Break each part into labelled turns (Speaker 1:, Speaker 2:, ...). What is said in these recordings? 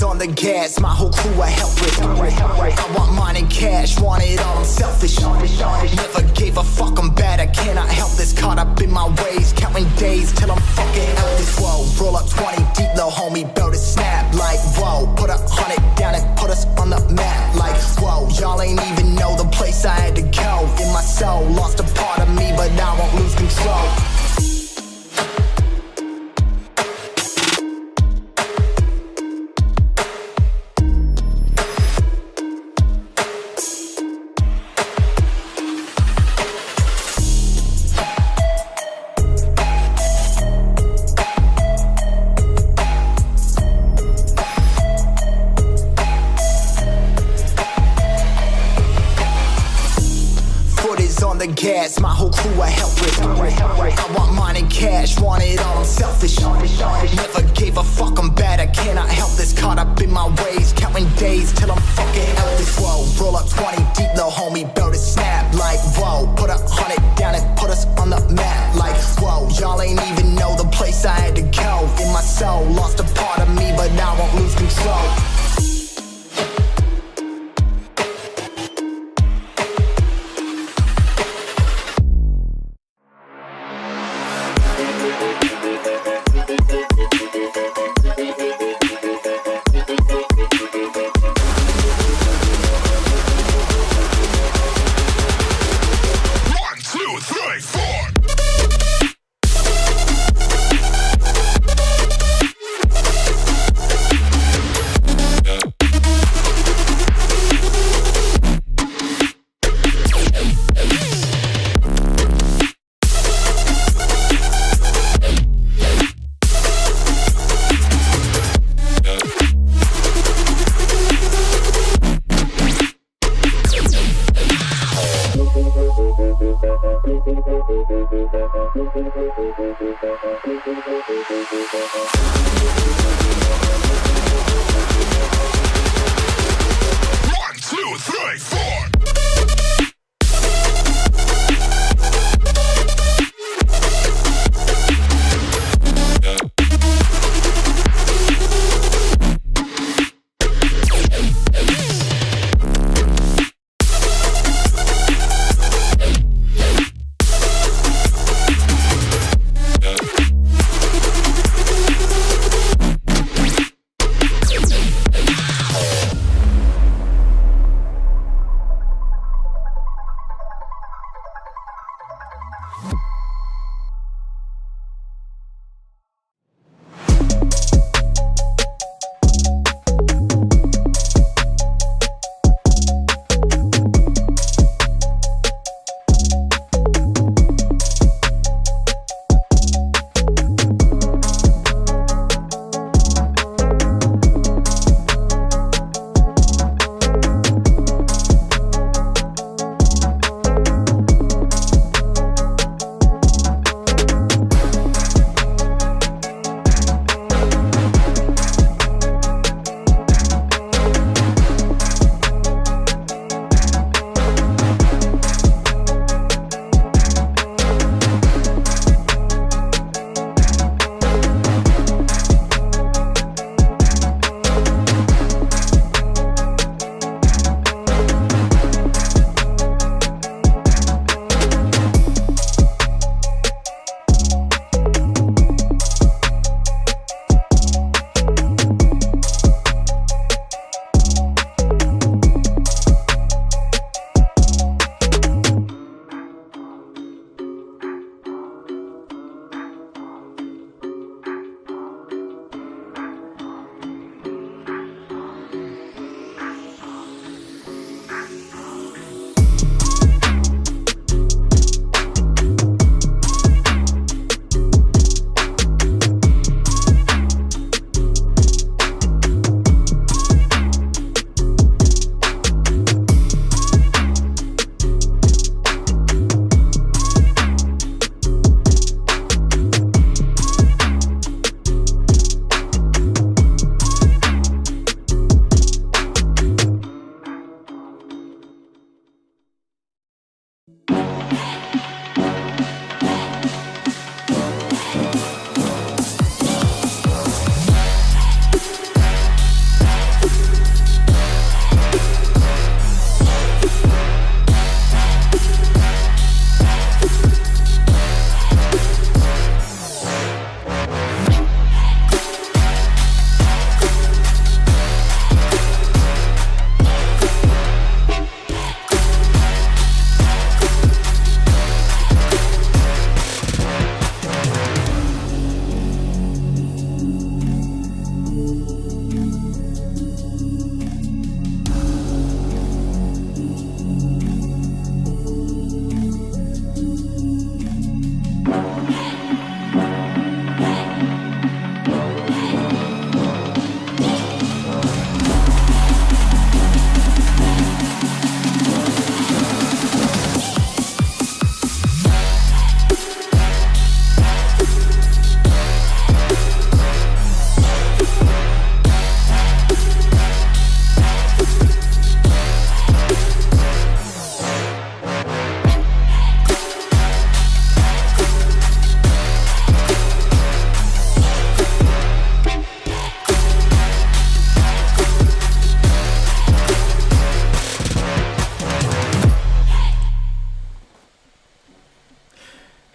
Speaker 1: is on the gas, my whole crew are helpless. I want mine in cash, want it all, I'm selfish. Never gave a fuck, I'm bad, I cannot help this. Caught up in my ways, counting days till I'm fucking helpless. Whoa, roll up 20 deep, little homie, build a snap. Like whoa, put 100 down and put us on the map. Like whoa, y'all ain't even know the place I had to go. In my soul, lost a part of me, but I won't lose control. The gas, my whole crew are helpless. I want mine in cash, want it all, I'm selfish. Never gave a fuck, I'm bad, I cannot help this. Caught up in my ways, counting days till I'm fucking helpless. Whoa, roll up 20 deep, little homie, build a snap. Like whoa, put 100 down and put us on the map. Like whoa, y'all ain't even know the place I had to go. In my soul, lost a part of me, but I won't lose control.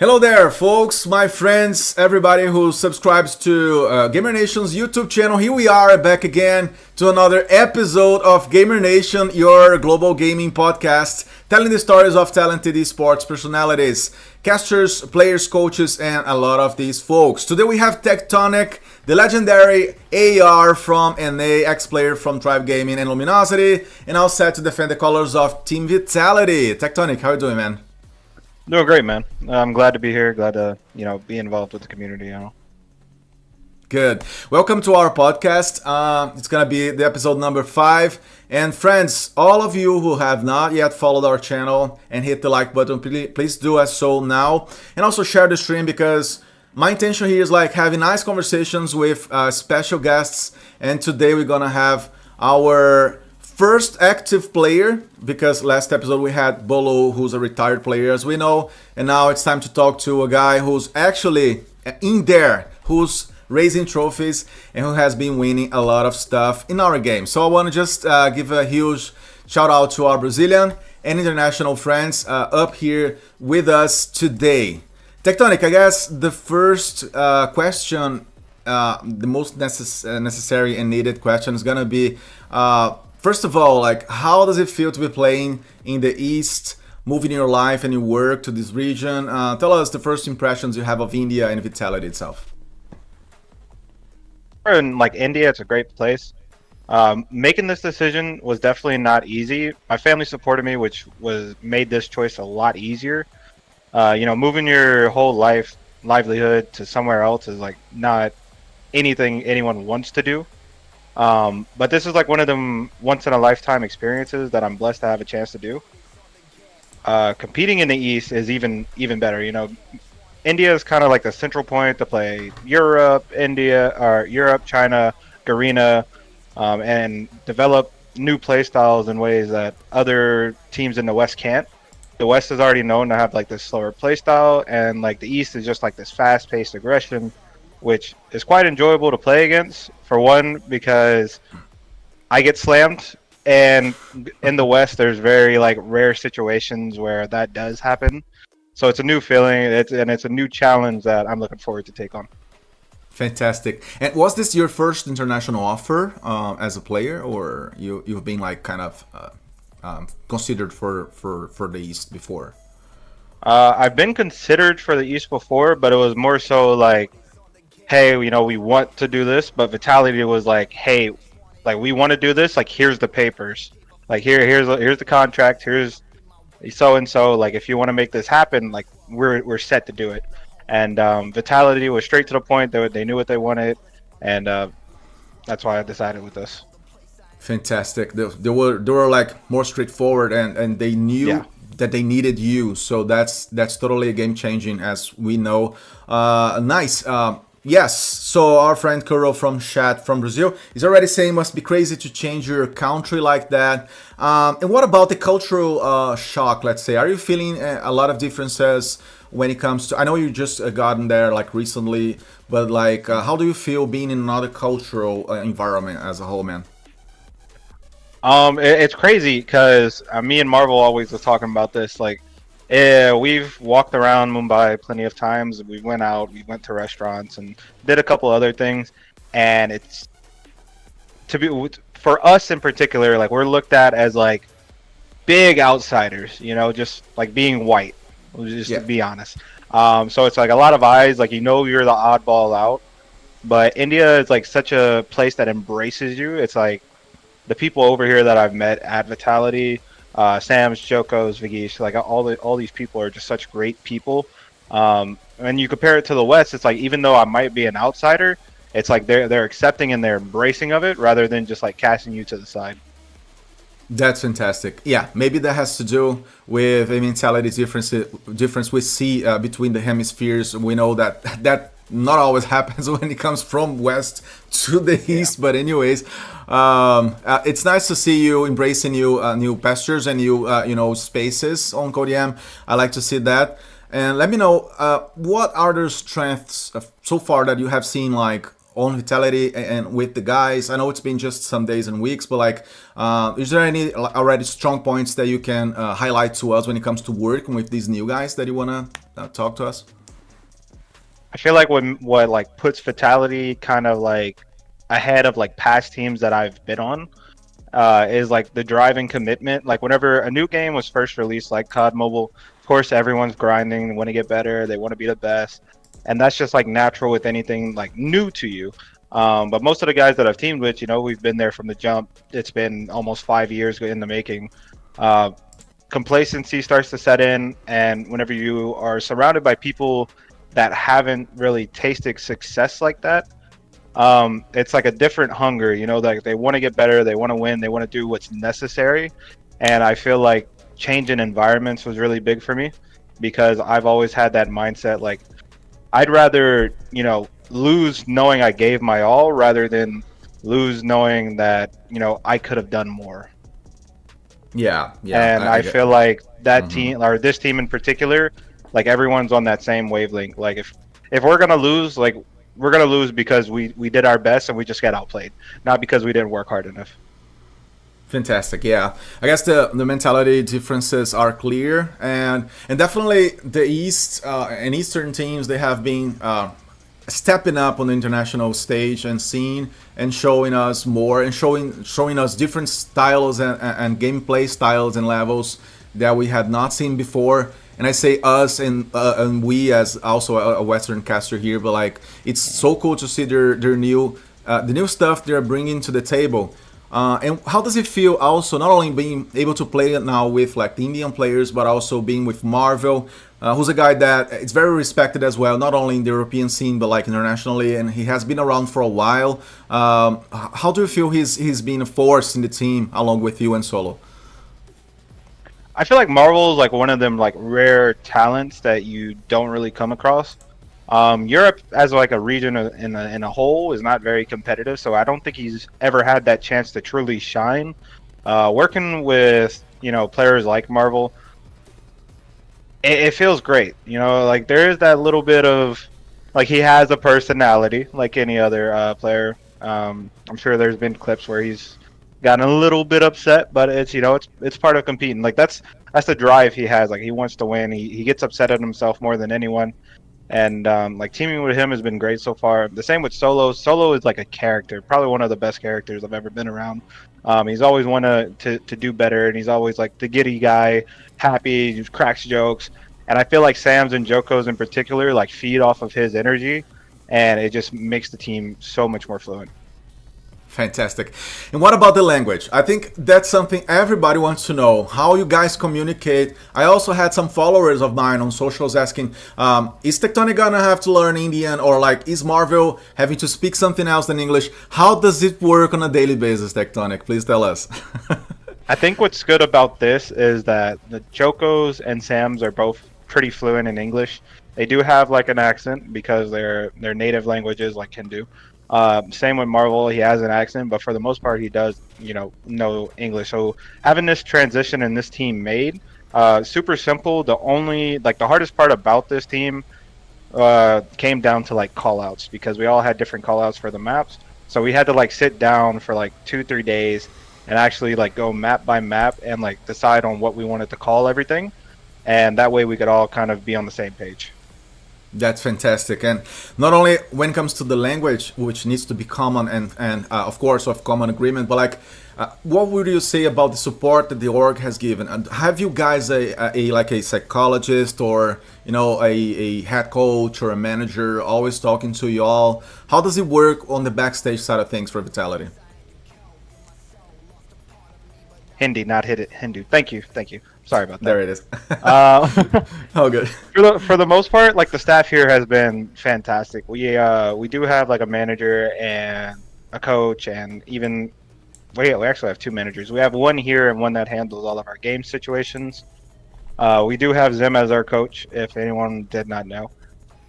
Speaker 2: Hello there, folks, my friends, everybody who subscribes to Gamernation's YouTube channel. Here we are back again to another episode of Gamernation, your global gaming podcast, telling the stories of talented esports personalities, casters, players, coaches, and a lot of these folks. Today we have Tectonic, the legendary AR from NA, ex-player from Tribe Gaming and Luminosity, and all set to defend the colors of Team Vitality. Tectonic, how are you doing, man?
Speaker 3: Doing great, man. I'm glad to be here. Glad to, be involved with the community.
Speaker 2: Good. Welcome to our podcast. It's gonna be the episode number 5. And friends, all of you who have not yet followed our channel and hit the like button, please do as so now. And also share the stream, because my intention here is like having nice conversations with special guests. And today we're gonna have our first active player, because last episode we had Bolo, who's a retired player, as we know, and now it's time to talk to a guy who's actually in there, who's raising trophies and who has been winning a lot of stuff in our game. So I want to just give a huge shout out to our Brazilian and international friends up here with us today. Tectonic, I guess the first question, the most necessary and needed question is gonna be, first of all, like, how does it feel to be playing in the East, moving your life and your work to this region? Tell us the first impressions you have of India and Vitality itself.
Speaker 3: In India, it's a great place. Making this decision was definitely not easy. My family supported me, which made this choice a lot easier. Moving your whole livelihood to somewhere else is not anything anyone wants to do. But this is one of them once in a lifetime experiences that I'm blessed to have a chance to do. Competing in the East is even better. India is kind of like the central point to play Europe, China, Garena, and develop new play styles in ways that other teams in the West can't. The West is already known to have this slower play style, and the East is just this fast-paced aggression, which is quite enjoyable to play against. For one, because I get slammed, and in the West there's very rare situations where that does happen. So it's a new feeling, and it's a new challenge that I'm looking forward to take on.
Speaker 2: Fantastic. And was this your first international offer as a player, or you've been considered for the East before?
Speaker 3: I've been considered for the East before, but it was more so hey, we want to do this, but Vitality was hey, we want to do this, here's the papers, here's the contract, here's so and so, if you want to make this happen, we're set to do it. And Vitality was straight to the point. They knew what they wanted, and that's why I decided with this.
Speaker 2: Fantastic. They were more straightforward, and they knew that they needed you. So that's totally a game changing, as we know. Nice. Yes, so our friend Kuro from chat from Brazil is already saying must be crazy to change your country like that. And what about the cultural shock, let's say? Are you feeling a lot of differences when it comes to... I know you just gotten there recently, but how do you feel being in another cultural environment as a whole, man?
Speaker 3: It's crazy because me and Marvel always was talking about this. We've walked around Mumbai plenty of times. We went out, we went to restaurants and did a couple other things. And it's for us in particular, we're looked at as big outsiders, just being white, to be honest. So it's a lot of eyes, you're the oddball out. But India is such a place that embraces you. It's the people over here that I've met at Vitality, Sam's, Joko's, Vigeesh, all these people are just such great people. And you compare it to the West, it's even though I might be an outsider, it's they're accepting and they're embracing of it rather than just casting you to the side.
Speaker 2: That's fantastic. Yeah, maybe that has to do with a mentality difference we see between the hemispheres. We know that not always happens when it comes from West to the East, but anyways, it's nice to see you embracing new pastures and new spaces on Codm. I like to see that. And let me know what are the strengths so far that you have seen on Vitality and with the guys? I know it's been just some days and weeks, but like, is there any already strong points that you can highlight to us when it comes to working with these new guys that you want to talk to us?
Speaker 3: I feel like what like puts Vitality kind of like ahead of like past teams that I've been on is like the drive and commitment. Like whenever a new game was first released, like COD Mobile, of course everyone's grinding, they want to get better, they want to be the best, and that's just like natural with anything like new to you. But most of the guys that I've teamed with, you know, we've been there from the jump. It's been almost 5 years in the making. Complacency starts to set in, and whenever you are surrounded by people that haven't really tasted success like that, it's like a different hunger, you know, like they want to get better, they want to win, they want to do what's necessary. And I feel like changing environments was really big for me, because I've always had that mindset, like I'd rather, you know, lose knowing I gave my all rather than lose knowing that, you know, I could have done more.
Speaker 2: Yeah.
Speaker 3: And I feel like that team, or this team in particular, like everyone's on that same wavelength. Like if we're gonna lose, like we're gonna lose because we did our best and we just got outplayed, not because we didn't work hard enough.
Speaker 2: Fantastic. Yeah, I guess the mentality differences are clear, and definitely the East and Eastern teams, they have been stepping up on the international stage and scene and showing us more and showing us different styles and gameplay styles and levels that we had not seen before. And I say us and we as also a Western caster here, but like it's so cool to see their new the new stuff they're bringing to the table. And how does it feel also not only being able to play it now with like the Indian players, but also being with Marvel, who's a guy that is very respected as well, not only in the European scene but like internationally, and he has been around for a while. How do you feel he's been a force in the team along with you and Solo?
Speaker 3: I feel like Marvel is like one of them like rare talents that you don't really come across. Europe as like a region in a whole is not very competitive, so I don't think he's ever had that chance to truly shine. Working with, you know, players like Marvel, it feels great. You know, like there is that little bit of like he has a personality like any other player. I'm sure there's been clips where he's gotten a little bit upset, but it's, you know, it's part of competing. Like that's the drive he has. Like he wants to win. He gets upset at himself more than anyone. And like teaming with him has been great so far. The same with Solo. Solo is like a character, probably one of the best characters I've ever been around. He's always wanted to do better, and he's always like the giddy guy, happy, he cracks jokes. And I feel like Sam's and Joko's in particular like feed off of his energy, and it just makes the team so much more fluent.
Speaker 2: Fantastic. And what about the language? I think that's something everybody wants to know, how you guys communicate. I also had some followers of mine on socials asking, is Tectonic gonna have to learn Indian, or like is Marvel having to speak something else than English? How does it work on a daily basis, Tectonic? Please tell us.
Speaker 3: I think what's good about this is that the Jokos and Sams are both pretty fluent in English. They do have like an accent because their native languages like Hindu. Same with Marvel, he has an accent, but for the most part he does, you know English. So having this transition and this team made super simple. The only like the hardest part about this team came down to like call outs, because we all had different call outs for the maps. So we had to like sit down for like 2-3 days and actually like go map by map and like decide on what we wanted to call everything, and that way we could all kind of be on the same page.
Speaker 2: That's fantastic. And not only when it comes to the language, which needs to be common and of course of common agreement, but like what would you say about the support that the org has given? And have you guys a like a psychologist or, you know, a head coach or a manager always talking to you all? How does it work on the backstage side of things for Vitality?
Speaker 3: Hindi, not Hindu. Thank you. Sorry about that.
Speaker 2: There it is. Oh, good.
Speaker 3: For the most part, like the staff here has been fantastic. We do have like a manager and a coach, and even we actually have 2 managers. We have one here and one that handles all of our game situations. We do have Zim as our coach, if anyone did not know.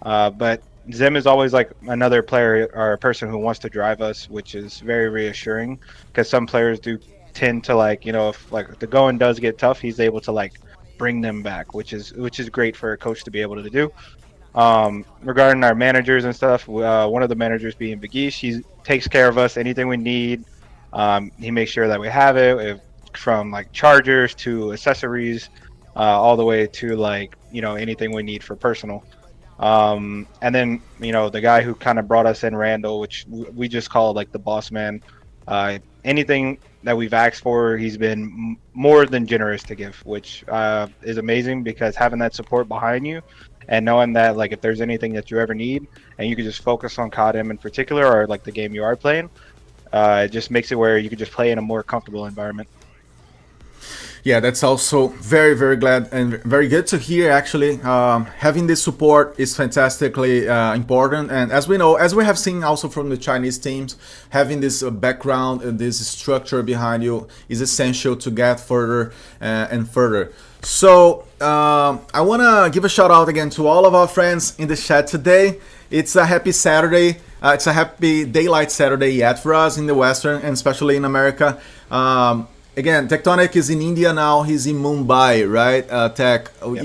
Speaker 3: But Zim is always like another player or a person who wants to drive us, which is very reassuring, because some players do tend to like, you know, if like the going does get tough, he's able to like bring them back, which is great for a coach to be able to do. Regarding our managers and stuff, one of the managers being Bagish, he takes care of us. Anything we need, he makes sure that we have it, from like chargers to accessories, all the way to like anything we need for personal. And then the guy who kind of brought us in, Randall, which we just call like the boss man. Anything that we've asked for, he's been more than generous to give, which is amazing, because having that support behind you and knowing that like if there's anything that you ever need and you can just focus on Codm in particular, or like the game you are playing, it just makes it where you can just play in a more comfortable environment.
Speaker 2: Yeah, that's also very, very glad and very good to hear, actually. Having this support is fantastically important. And as we know, as we have seen also from the Chinese teams, having this background and this structure behind you is essential to get further and further. So I want to give a shout out again to all of our friends in the chat today. It's a happy Saturday. It's a happy daylight Saturday yet for us in the Western, and especially in America. Again, Tectonic is in India now. He's in Mumbai, right? Tech, yep.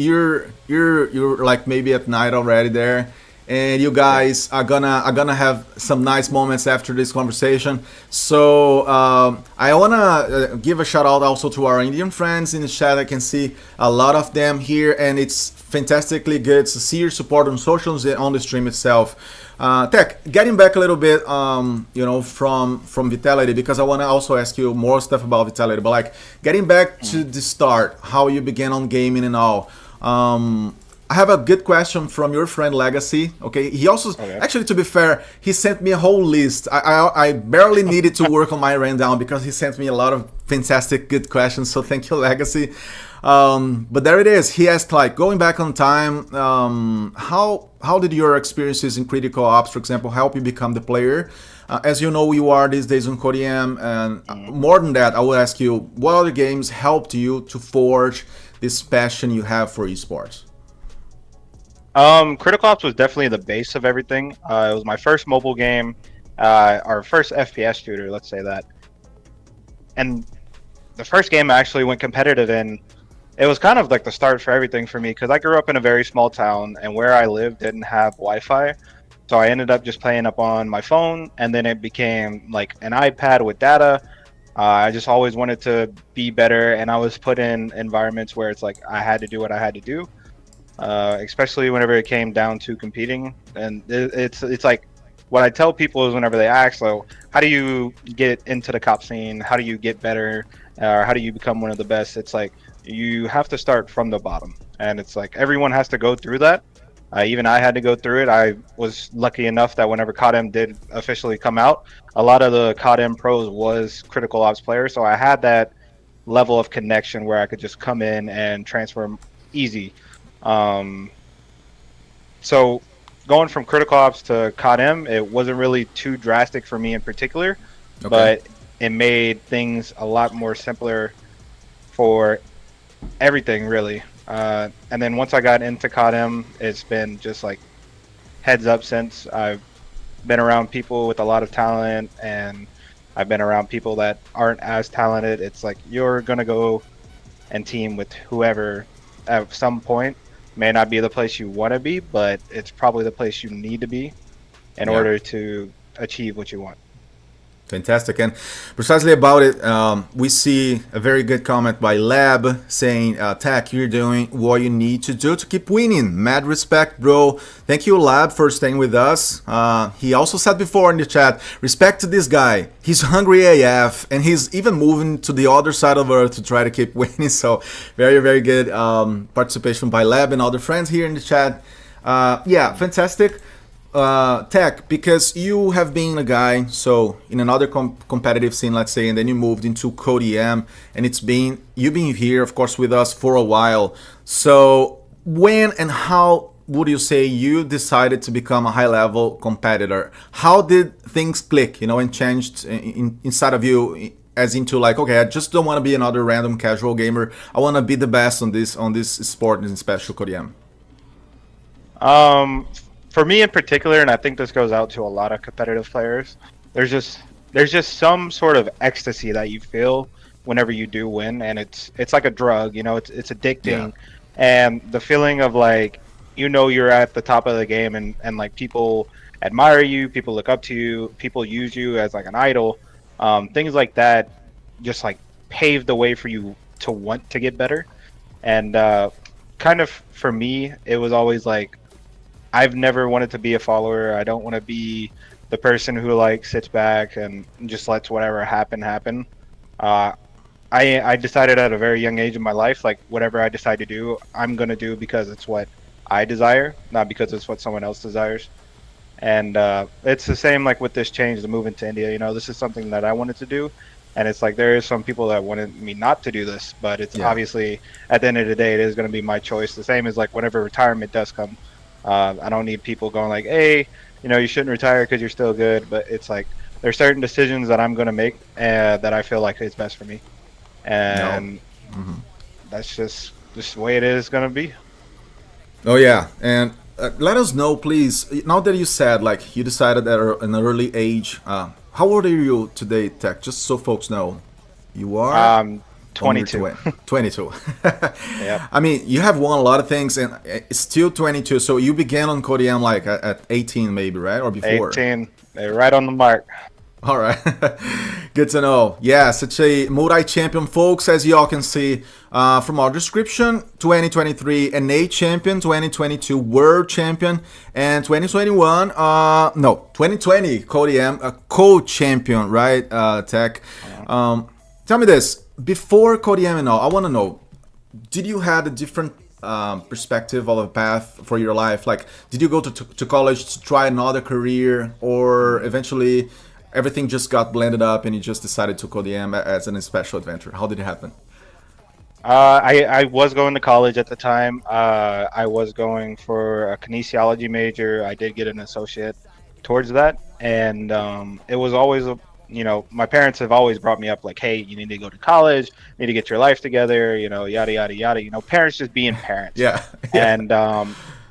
Speaker 2: You're like maybe at night already there, and you guys are gonna have some nice moments after this conversation. So I wanna give a shout out also to our Indian friends in the chat. I can see a lot of them here, and it's fantastically good to see your support on socials and on the stream itself. Tech, getting back a little bit, from Vitality, because I want to also ask you more stuff about Vitality, but like getting back to the start, how you began on gaming and all. I have a good question from your friend Legacy. Okay, he also actually, to be fair, he sent me a whole list. I barely needed to work on my rundown because he sent me a lot of fantastic good questions. So thank you, Legacy. But there it is. He asked, like, going back on time, how did your experiences in critical ops, for example, help you become the player? As you know, you are these days on Codm, and more than that, I will ask you, what other games helped you to forge this passion you have for esports?
Speaker 3: Critical Ops was definitely the base of everything. It was my first mobile game, our first FPS shooter, let's say that. And the first game I actually went competitive in, it was kind of like the start for everything for me, because I grew up in a very small town, and where I lived didn't have Wi-Fi. So I ended up just playing up on my phone, and then it became like an iPad with data. I just always wanted to be better, and I was put in environments where it's like I had to do what I had to do, especially whenever it came down to competing. And it's like what I tell people is, whenever they ask, so how do you get into the cop scene? How do you get better? Or how do you become one of the best? It's like you have to start from the bottom, and it's like everyone has to go through that. Even I had to go through it. I was lucky enough that whenever Codm did officially come out, a lot of the Codm pros was critical ops players, so I had that level of connection where I could just come in and transfer easy. So going from critical ops to Codm, it wasn't really too drastic for me in particular, but it made things a lot more simpler for everything, really. And then once I got into Codm, it's been just like heads up since. I've been around people with a lot of talent, and I've been around people that aren't as talented. It's like you're gonna go and team with whoever at some point. May not be the place you want to be, but it's probably the place you need to be in order to achieve what you want.
Speaker 2: Fantastic. And precisely about it, we see a very good comment by Lab saying, Tech, you're doing what you need to do to keep winning. Mad respect, bro. Thank you, Lab, for staying with us. He also said before in the chat, respect to this guy. He's hungry AF, and he's even moving to the other side of Earth to try to keep winning. So very, very good participation by Lab and other friends here in the chat. Yeah, fantastic. Tech, because you have been a guy, so in another competitive scene, let's say, and then you moved into Codm, and you've been here, of course, with us for a while. So when and how would you say you decided to become a high-level competitor? How did things click, and changed inside of you, as into like, okay, I just don't want to be another random casual gamer. I want to be the best on this sport, and especially Codm.
Speaker 3: For me in particular, and I think this goes out to a lot of competitive players, there's just some sort of ecstasy that you feel whenever you do win, and it's like a drug, it's addicting. And the feeling of like you know you're at the top of the game, and like people admire you, people look up to you, people use you as like an idol. Things like that just like pave the way for you to want to get better. And kind of for me, it was always like I've never wanted to be a follower. I don't want to be the person who like sits back and just lets whatever happen. Uh, I decided at a very young age in my life, like whatever I decide to do, I'm gonna do because it's what I desire, not because it's what someone else desires. And it's the same like with this change, the move into India. You know, this is something that I wanted to do, and it's like there is some people that wanted me not to do this, but it's obviously at the end of the day, it is going to be my choice. The same as like whenever retirement does come, I don't need people going like, hey, you know, you shouldn't retire because you're still good. But it's like there's certain decisions that I'm going to make that I feel like is best for me, and that's just the way it is going to be.
Speaker 2: Oh yeah, and let us know, please. Now that you said like you decided at an early age, how old are you today, Tech? Just so folks know, you are
Speaker 3: 22.
Speaker 2: 22.
Speaker 3: Yep.
Speaker 2: I mean, you have won a lot of things, and it's still 22. So you began on Codm like at 18, maybe, right, or before?
Speaker 3: 18. They're right on the mark.
Speaker 2: All right. Good to know. Yeah, such a multi-champion, folks, as y'all can see from our description. 2023 NA champion, 2022 world champion, and 2021, 2020 Codm, a co-champion, right, Tech? Tell me this, before Codm and all, I want to know, did you have a different perspective of a path for your life? Like, did you go to college to try another career, or eventually everything just got blended up and you just decided to Codm as an special adventure? How did it happen?
Speaker 3: I was going to college at the time. I was going for a kinesiology major. I did get an associate towards that, and it was always you know, my parents have always brought me up like, hey, you need to go to college, you need to get your life together, you know, yada yada yada. You know, parents just being parents.
Speaker 2: Yeah.
Speaker 3: And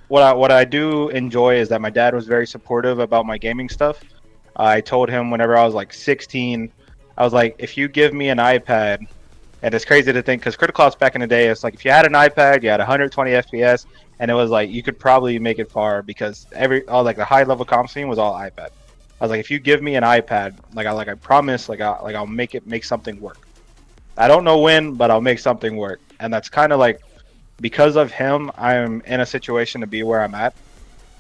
Speaker 3: what I do enjoy is that my dad was very supportive about my gaming stuff. I told him whenever I was like 16, I was like, if you give me an iPad, and it's crazy to think because Critical Ops back in the day, it's like if you had an iPad, you had 120 FPS, and it was like you could probably make it far because all like the high level comp scene was all iPad. I was like, if you give me an iPad, I promise, I'll make something work. I don't know when, but I'll make something work. And that's kind of like because of him, I'm in a situation to be where I'm at.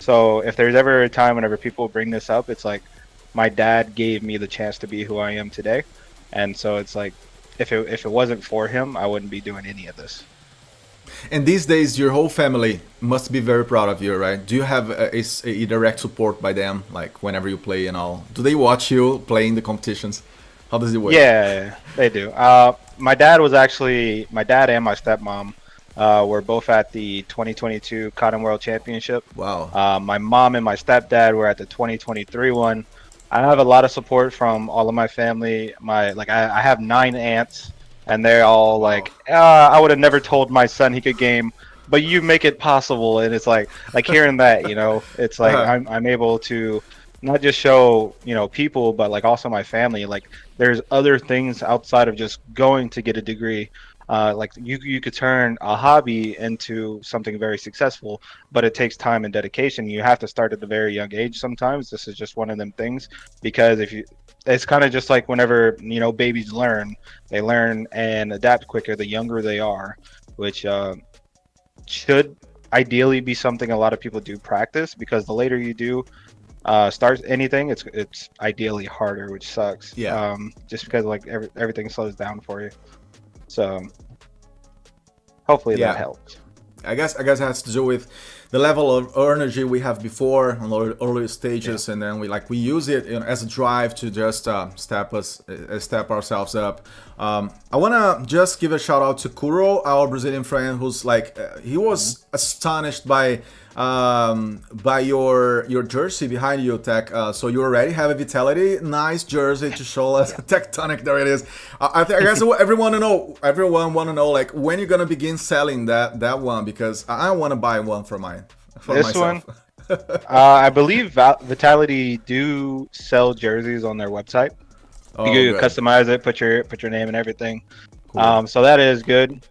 Speaker 3: So if there's ever a time whenever people bring this up, it's like my dad gave me the chance to be who I am today. And so it's like if it wasn't for him, I wouldn't be doing any of this.
Speaker 2: And these days, your whole family must be very proud of you, right? Do you have a direct support by them, like whenever you play and all? Do they watch you playing the competitions? How does it work?
Speaker 3: Yeah, they do. My dad and my stepmom were both at the 2022 Codm World Championship.
Speaker 2: Wow.
Speaker 3: My mom and my stepdad were at the 2023 one. I have a lot of support from all of my family. I have 9 aunts, and they're all like, I would have never told my son he could game, but you make it possible. And it's like hearing that, you know, it's like I'm able to not just show, you know, people, but like also my family. Like there's other things outside of just going to get a degree. Like you could turn a hobby into something very successful, but it takes time and dedication. You have to start at a very young age. Sometimes this is just one of them things, because it's kind of just like whenever, you know, babies learn, they learn and adapt quicker the younger they are, which should ideally be something a lot of people do practice, because the later you do start anything, it's ideally harder, which sucks.
Speaker 2: Yeah.
Speaker 3: Just because like everything slows down for you. So hopefully that helps.
Speaker 2: I guess it has to do with the level of energy we have before on the early stages, and then we use it, you know, as a drive to just step ourselves up. I wanna just give a shout out to Kuro, our Brazilian friend, who's like he was astonished by your jersey behind you, Tech. So you already have a Vitality, nice jersey to show us. Tectonic, there it is. I guess everyone want to know like when you're gonna begin selling that one, because I want to buy one for
Speaker 3: this
Speaker 2: myself.
Speaker 3: One. I believe Vitality do sell jerseys on their website. You can customize it, put your name and everything.
Speaker 2: Cool.
Speaker 3: So that is good.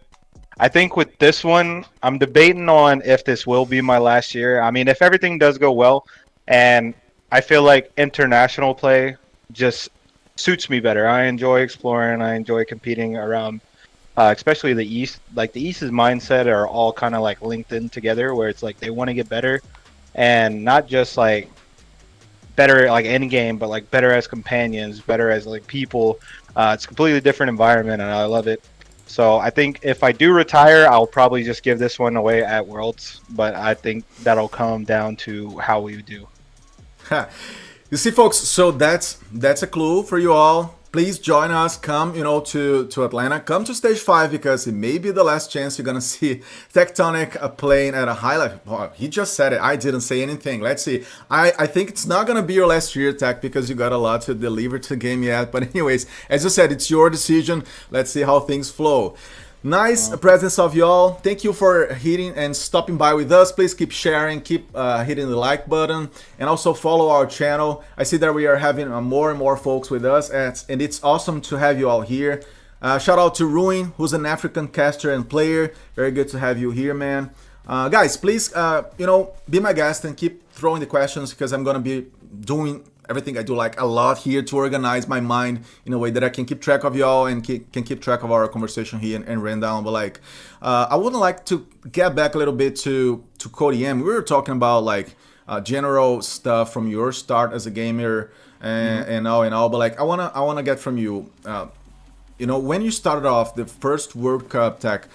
Speaker 3: I think with this one, I'm debating on if this will be my last year. I mean, if everything does go well, and I feel like international play just suits me better. I enjoy exploring. I enjoy competing around, especially the East. Like the East's mindset are all kind of like linked in together, where it's like they want to get better, and not just like better like end game, but like better as companions, better as like people. It's a completely different environment, and I love it. So I think if I do retire, I'll probably just give this one away at Worlds, but I think that'll come down to how we do.
Speaker 2: You see, folks, so that's a clue for you all. Please join us. Come, to Atlanta. Come to Stage 5 because it may be the last chance you're gonna see Tectonic playing at a high level. Oh, he just said it. I didn't say anything. Let's see. I think it's not gonna be your last year, Tech, because you got a lot to deliver to the game yet. But anyways, as you said, it's your decision. Let's see how things flow. Nice presence of y'all. Thank you for hitting and stopping by with us. Please keep sharing, keep hitting the like button, and also follow our channel. I see that we are having more and more folks with us, and it's awesome to have you all here. Shout out to Ruin, who's an African caster and player. Very good to have you here, man. Guys, please, be my guest and keep throwing the questions because I'm gonna be doing everything I do like a lot here to organize my mind in a way that I can keep track of y'all and can keep track of our conversation here and run down. But like, I would like to get back a little bit to Codm. We were talking about like general stuff from your start as a gamer and all. But like, I wanna get from you. When you started off the first World Cup, Tech.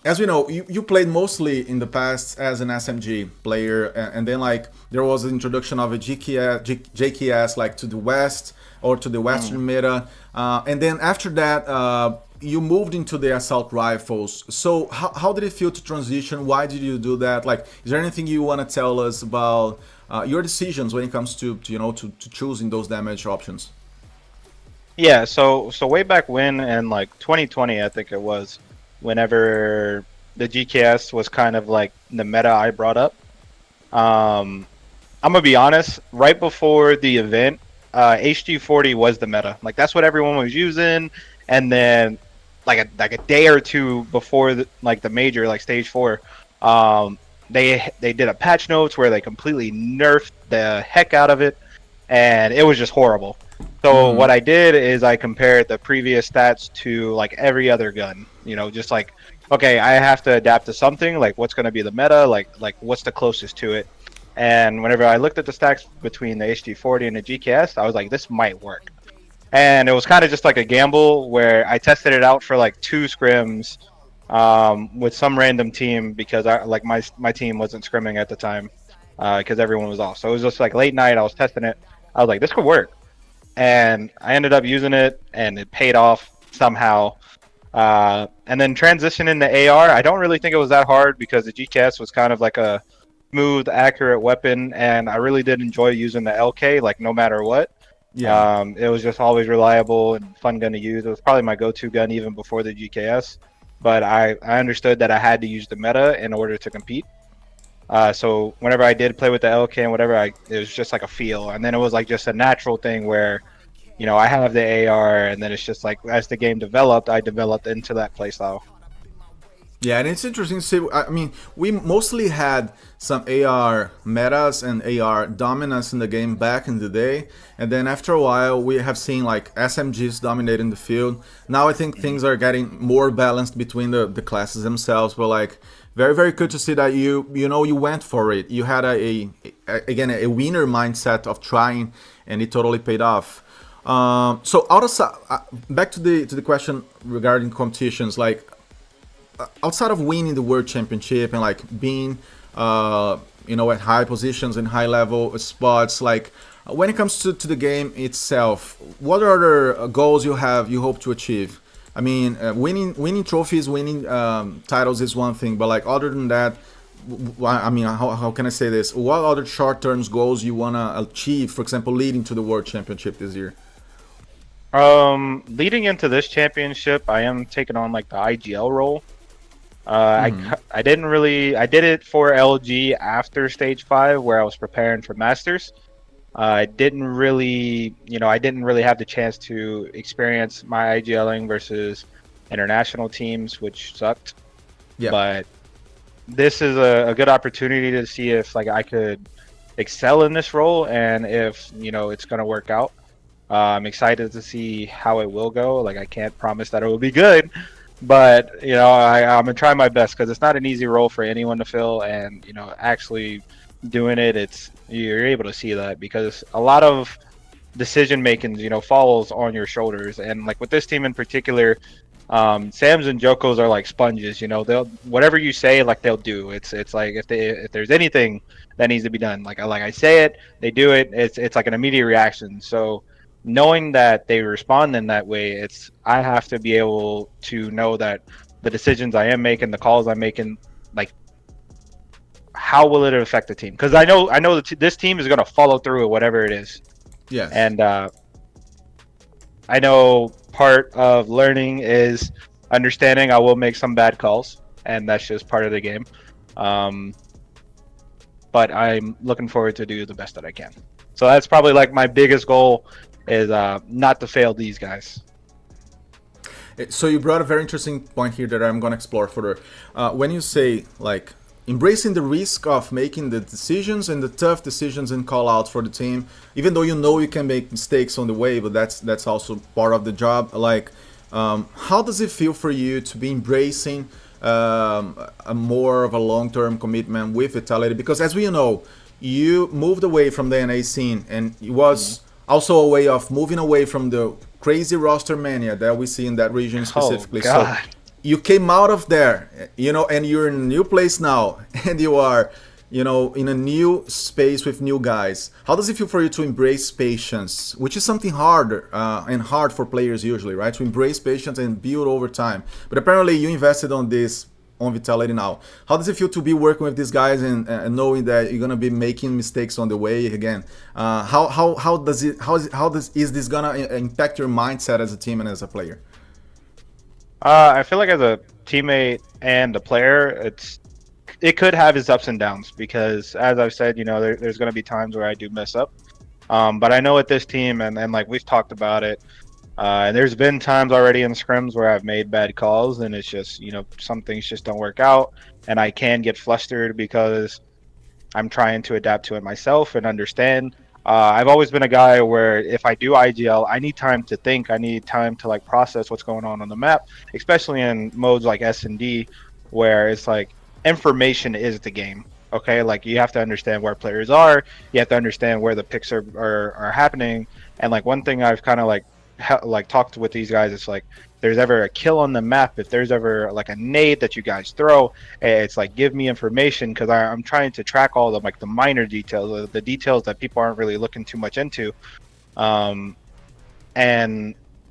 Speaker 2: As we know, you played mostly in the past as an SMG player, and then like there was the introduction of a JKS like to the west or to the western meta, and then after that you moved into the assault rifles. So how did it feel to transition? Why did you do that? Like, is there anything you want to tell us about your decisions when it comes to choosing those damage options?
Speaker 3: Yeah, so way back when, in like 2020, I think it was, whenever the GKS was kind of like the meta I brought up. I'm gonna be honest, right before the event, HG40 was the meta. Like that's what everyone was using, and then like a day or two before the major, like stage 4, they did a patch notes where they completely nerfed the heck out of it, and it was just horrible. So what I did is I compared the previous stats to like every other gun, just like, okay, I have to adapt to something, like what's going to be the meta, like what's the closest to it. And whenever I looked at the stacks between the HG40 and the GKS, I was like, this might work. And it was kind of just like a gamble where I tested it out for like 2 scrims with some random team because my team wasn't scrimming at the time because everyone was off. So it was just like late night, I was testing it. I was like, this could work. And I ended up using it, and it paid off somehow. And then transitioning to AR, I don't really think it was that hard because the GKS was kind of like a smooth, accurate weapon, and I really did enjoy using the LK, like no matter what. Yeah. It was just always reliable and fun gun to use. It was probably my go-to gun even before the GKS, but I understood that I had to use the meta in order to compete. So whenever I did play with the LK and whatever, it was just like a feel. And then it was like just a natural thing where, I have the AR, and then it's just like as the game developed, I developed into that playstyle.
Speaker 2: Yeah, and it's interesting to see. I mean, we mostly had some AR metas and AR dominance in the game back in the day, and then after a while, we have seen like SMGs dominating the field. Now I think things are getting more balanced between the classes themselves, but like very, very good to see that you went for it. You had a winner mindset of trying, and it totally paid off. So back to the question regarding competitions, like outside of winning the world championship and like being at high positions and high level spots, like when it comes to the game itself, what are other goals you hope to achieve? I mean, winning trophies, winning titles is one thing, but like other than that, I mean, how can I say this? What other short-term goals you wanna achieve? For example, leading to the world championship this year.
Speaker 3: Leading into this championship, I am taking on like the IGL role. I did it for LG after stage 5 where I was preparing for Masters. I didn't really have the chance to experience my IGLing versus international teams, which sucked.
Speaker 2: Yeah.
Speaker 3: But this is a good opportunity to see if like I could excel in this role and if it's going to work out. I'm excited to see how it will go. Like I can't promise that it will be good, but I'm gonna try my best because it's not an easy role for anyone to fill. And actually doing it, you're able to see that because a lot of decision making falls on your shoulders. And like with this team in particular, Sam's and Joko's are like sponges. They'll whatever you say, like they'll do. It's like if there's anything that needs to be done, like I say it, they do it. It's like an immediate reaction. So knowing that they respond in that way, I have to be able to know that the decisions I am making, the calls I'm making, like how will it affect the team? Because I know that this team is going to follow through with whatever it is.
Speaker 2: Yes.
Speaker 3: And I know part of learning is understanding I will make some bad calls, and that's just part of the game. But I'm looking forward to do the best that I can. So that's probably like my biggest goal is not to fail these guys.
Speaker 2: So you brought a very interesting point here that I'm going to explore further. When you say like embracing the risk of making the decisions and the tough decisions and call outs for the team, even though you can make mistakes on the way, but that's also part of the job. Like, how does it feel for you to be embracing a more of a long-term commitment with Vitality? Because as we know, you moved away from the NA scene, and it was also a way of moving away from the crazy roster mania that we see in that region specifically.
Speaker 3: Oh, God.
Speaker 2: So you came out of there, and you're in a new place now, and you are, in a new space with new guys. How does it feel for you to embrace patience, which is something harder and hard for players usually, right? To embrace patience and build over time. But apparently you invested on this on Vitality now. How does it feel to be working with these guys and knowing that you're gonna be making mistakes on the way again? Is this gonna impact your mindset as a team and as a player?
Speaker 3: I feel like as a teammate and a player, it could have its ups and downs because, as I've said, there's going to be times where I do mess up. But I know with this team, and like we've talked about it, and there's been times already in scrims where I've made bad calls, and it's just some things just don't work out, and I can get flustered because I'm trying to adapt to it myself and understand. I've always been a guy where if I do IGL, I need time to think. I need time to like process what's going on the map, especially in modes like S&D, where it's like information is the game. Okay, like you have to understand where players are. You have to understand where the picks are happening. And like one thing I've kind of like talked with these guys, it's like there's ever a kill on the map, if there's ever like a nade that you guys throw, it's like give me information because I'm trying to track all the like the minor details, the details that people aren't really looking too much into. And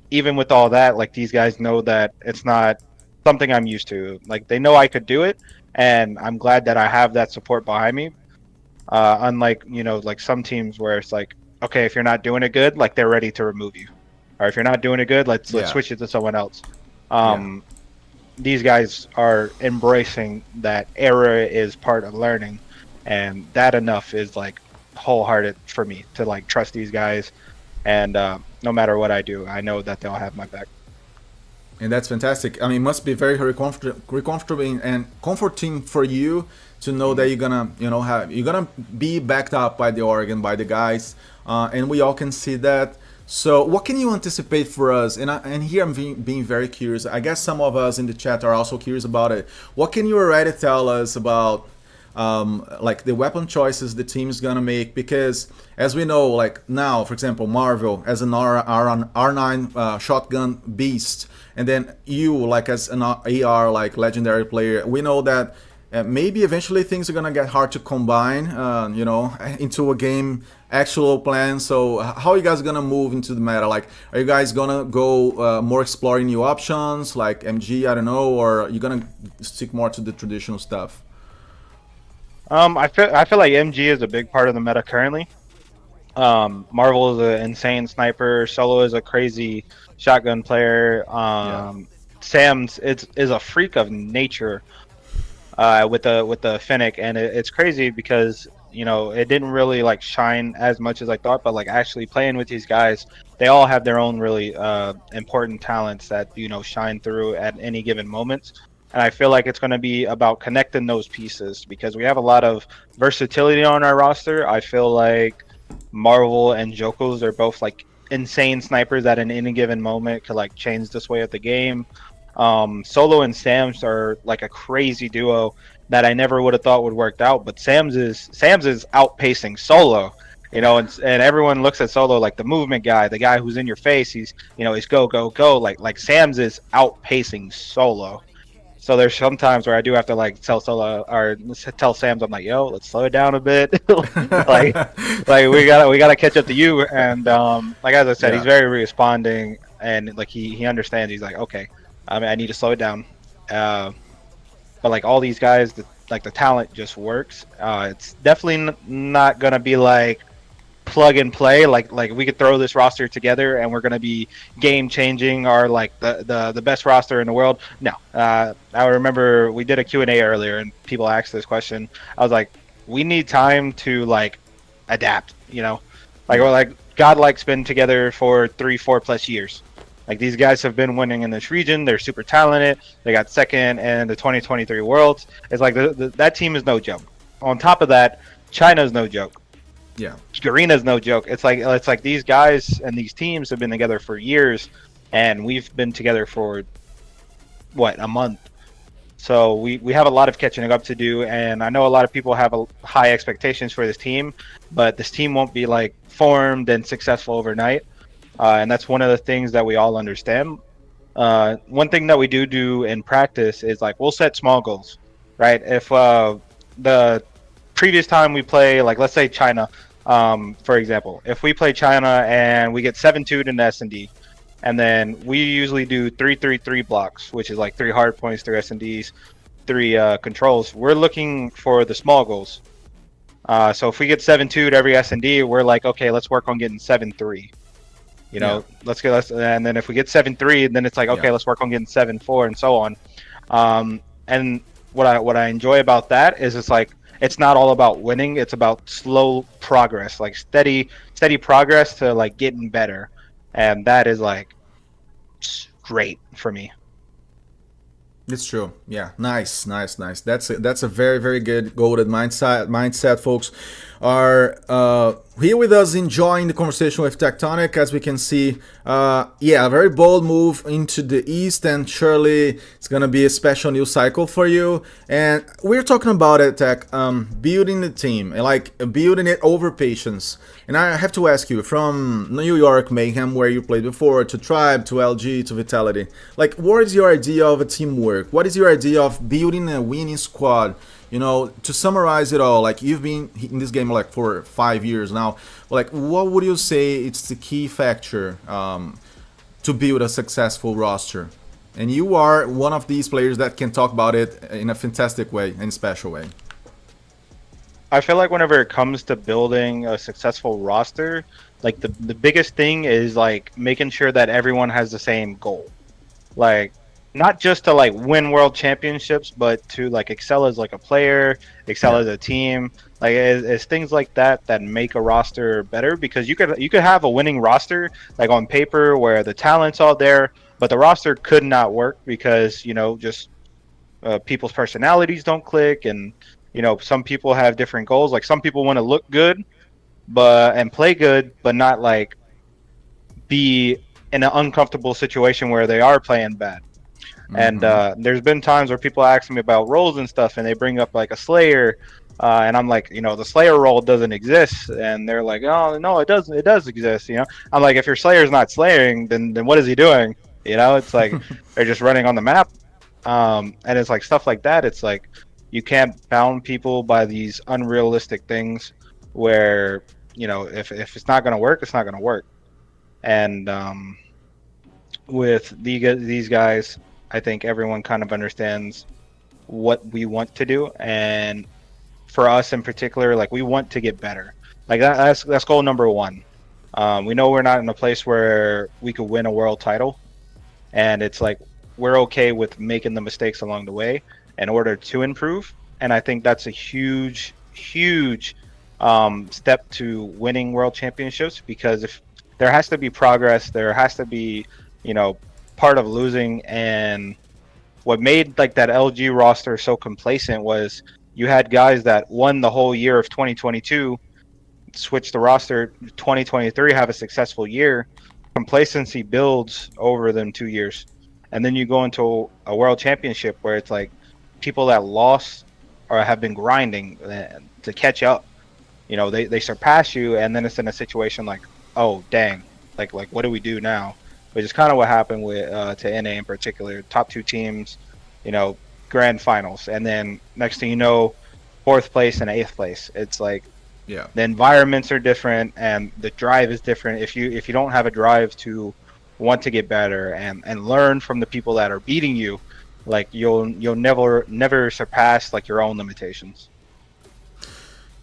Speaker 3: even with all that, like these guys know that it's not something I'm used to. Like they know I could do it, and I'm glad that I have that support behind me. Unlike like some teams where it's like, okay, if you're not doing it good, like they're ready to remove you. Or if you're not doing it good, let's switch it to someone else. These guys are embracing that error is part of learning, and that enough is like wholehearted for me to like trust these guys. And no matter what I do, I know that they'll have my back.
Speaker 2: And that's fantastic. I mean, it must be very, very comfortable and comforting for you to know that you're gonna be backed up by the org and by the guys, and we all can see that. So what can you anticipate for us? And here I'm being very curious. I guess some of us in the chat are also curious about it. What can you already tell us about like the weapon choices the team is gonna make? Because as we know, like now, for example, Marvel as an R9 shotgun beast, and then you like as an AR like legendary player, we know that maybe eventually things are gonna get hard to combine, into a game actual plan. So how are you guys gonna move into the meta? Like, are you guys gonna go more exploring new options like MG? I don't know, or are you gonna stick more to the traditional stuff?
Speaker 3: I feel like MG is a big part of the meta currently. Marvel is an insane sniper. Solo is a crazy shotgun player. Sam's is a freak of nature with the Fennec, and it's crazy because you know, it didn't really like shine as much as I thought. But like actually playing with these guys, they all have their own really important talents that, you know, shine through at any given moment. And I feel like it's going to be about connecting those pieces because we have a lot of versatility on our roster. I feel like Marvel and Jokos are both like insane snipers that in any given moment could like change the sway of the game. Solo and Sam's are like a crazy duo that I never would have thought would work out, but Sam's is outpacing Solo. You know, and everyone looks at Solo like the movement guy, the guy who's in your face. He's, you know, he's go go go. Like Sam's is outpacing Solo. So there's some times where I do have to like tell Solo or tell Sam's, I'm like, yo, let's slow it down a bit. like we gotta catch up to you. And like as I said, he's very responding and like he understands. He's like, okay, I mean, I need to slow it down. But like all these guys, like the talent just works. It's definitely not gonna be like plug and play. Like we could throw this roster together and we're gonna be game changing or like the best roster in the world. No, I remember we did a Q&A earlier and people asked this question. I was like, we need time to like adapt. You know, like we're like Godlike's been together for 3-4 plus years. Like these guys have been winning in this region. They're super talented. They got second in the 2023 Worlds. It's like that team is no joke. On top of that, China's no joke.
Speaker 2: Yeah,
Speaker 3: Garena's no joke. It's like these guys and these teams have been together for years, and we've been together for what, a month. So we have a lot of catching up to do, and I know a lot of people have high expectations for this team, but this team won't be like formed and successful overnight. And that's one of the things that we all understand. One thing that we do in practice is like we'll set small goals, right? If the previous time we play, like let's say China, for example, if we play China and we get 7-2 in S&D, and then we usually do 3-3-3 blocks, which is like 3 hard points, 3 S&Ds, 3 controls. We're looking for the small goals. So if we get 7-2 to every S&D, we're like, okay, let's work on getting 7-3. You know, and then if we get 7-3, then it's like, okay, let's work on getting 7-4 and so on. And what I enjoy about that is it's like, it's not all about winning. It's about slow progress, like steady progress to like getting better. And that is like great for me.
Speaker 2: It's true. Yeah, nice. That's a very, very good golden mindset, folks. Are here with us enjoying the conversation with Tectonic. As we can see, a very bold move into the east, and surely it's gonna be a special new cycle for you. And we're talking about it, Tech, building the team, and like building it over patience. And I have to ask you, from New York Mayhem, where you played before, to Tribe, to LG, to Vitality, like, what is your idea of a teamwork? What is your idea of building a winning squad? You know, to summarize it all, like you've been in this game like for 5 years now, like what would you say it's the key factor to build a successful roster? And you are one of these players that can talk about it in a fantastic way, in a special way.
Speaker 3: I feel like whenever it comes to building a successful roster, like the biggest thing is like making sure that everyone has the same goal. Like, not just to like win world championships, but to like excel as like a player, excel as a team. Like it's things like that that make a roster better, because you could have a winning roster like on paper where the talent's all there, but the roster could not work because, you know, just people's personalities don't click, and you know, some people have different goals. Like some people want to look good and play good, but not like be in an uncomfortable situation where they are playing bad. And there's been times where people ask me about roles and stuff, and they bring up like a Slayer, and I'm like, you know, the Slayer role doesn't exist, and they're like, oh no, it does exist. You know, I'm like, if your Slayer's not slaying, then what is he doing? You know, it's like they're just running on the map, and it's like stuff like that. It's like you can't bound people by these unrealistic things where, you know, if it's not gonna work, it's not gonna work. And with these guys, I think everyone kind of understands what we want to do, and for us in particular, like we want to get better. Like that's goal number one. We know we're not in a place where we could win a world title, and it's like we're okay with making the mistakes along the way in order to improve. And I think that's a huge step to winning world championships, because if there has to be progress, there has to be, you know, part of losing. And what made like that LG roster so complacent was you had guys that won the whole year of 2022, switch the roster 2023, have a successful year. Complacency builds over them 2 years, and then you go into a world championship where it's like people that lost or have been grinding to catch up, you know, they surpass you, and then it's in a situation like, oh dang, like what do we do now? Which is kind of what happened with to NA in particular. Top two teams, you know, grand finals, and then next thing you know, fourth place and eighth place. It's like,
Speaker 2: Yeah.
Speaker 3: the environments are different and the drive is different. If you don't have a drive to want to get better and learn from the people that are beating you, like you'll never surpass like your own limitations.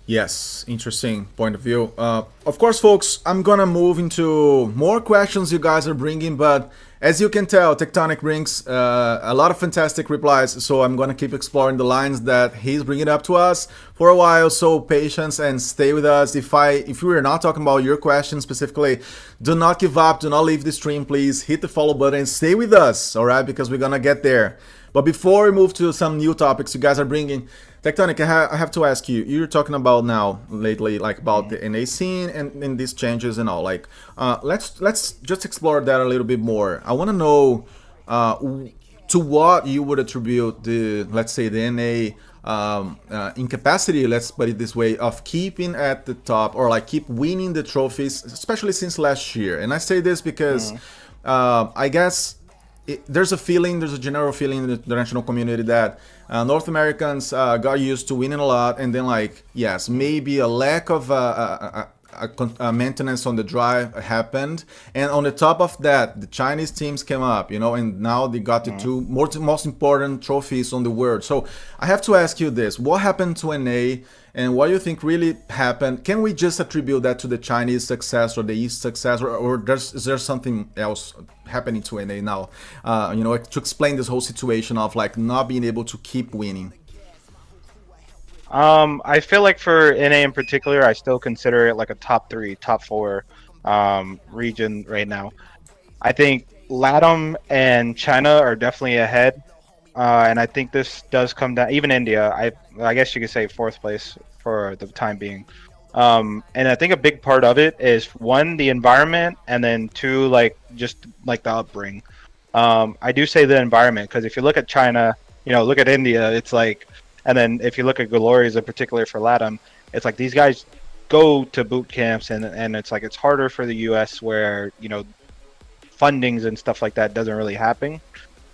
Speaker 2: Yes, interesting point of view. Of course, folks, I'm gonna move into more questions you guys are bringing, but as you can tell, Tectonic brings a lot of fantastic replies, so I'm gonna keep exploring the lines that he's bringing up to us for a while. So patience and stay with us. If we are not talking about your question specifically, do not give up. Do not leave the stream, please. Hit the follow button and stay with us, all right? Because we're gonna get there. But before we move to some new topics you guys are bringing, Tectonic, I have to ask you. You're talking about now lately, like about the NA scene and these changes and all. Like, let's just explore that a little bit more. I want to know to what you would attribute the, let's say, the NA incapacity, let's put it this way, of keeping at the top or like keep winning the trophies, especially since last year. And I say this because I guess there's a general feeling in the international community that North Americans got used to winning a lot, and then like, yes, maybe a lack of maintenance on the drive happened, and on the top of that, the Chinese teams came up, you know, and now they got the two most important trophies on the world. So I have to ask you this: what happened to NA, and what do you think really happened? Can we just attribute that to the Chinese success or the East success, or is there something else happening to NA now? You know, to explain this whole situation of like not being able to keep winning.
Speaker 3: I feel like for NA in particular, I still consider it like a top 3, top 4 region right now. I think LATAM and China are definitely ahead, and I think this does come down. Even India, I guess you could say 4th place for the time being. And I think a big part of it is 1, the environment, and then 2, like just like the upbringing. I do say the environment because if you look at China, you know, look at India, it's like. And then if you look at Glorias in particular for LATAM, it's like these guys go to boot camps, and it's like it's harder for the US where, you know, fundings and stuff like that doesn't really happen.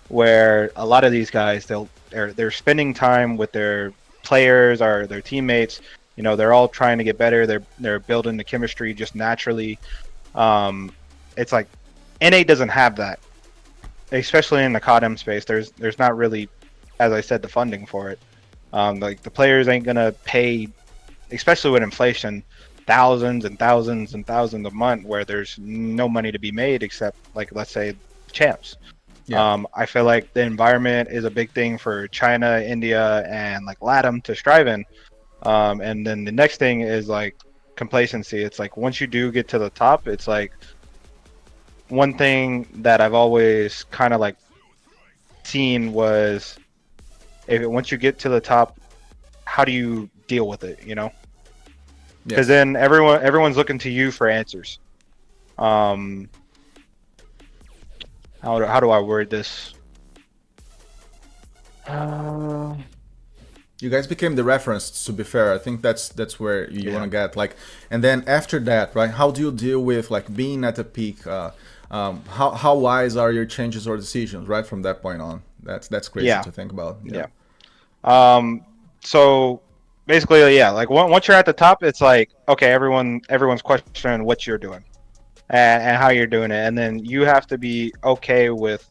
Speaker 3: Where a lot of these guys, they're spending time with their players or their teammates. You know, they're all trying to get better. They're building the chemistry just naturally. It's like NA doesn't have that, especially in the Codm space. There's not really, as I said, the funding for it. Like the players ain't gonna pay, especially with inflation, thousands and thousands and thousands a month where there's no money to be made except like, let's say, champs. Yeah. I feel like the environment is a big thing for China, India, and like LATAM to strive in. And then the next thing is like complacency. It's like once you do get to the top, it's like one thing that I've always kind of like seen was, once you get to the top, how do you deal with it, you know? Because then everyone's looking to you for answers. How do I word this?
Speaker 2: You guys became the reference, to be fair. I think that's where you want to get, like, and then after that, right? How do you deal with like being at the peak? How wise are your changes or decisions, right, from that point on? That's crazy to think about.
Speaker 3: So basically, like once you're at the top, it's like, okay, everyone's questioning what you're doing and how you're doing it, and then you have to be okay with,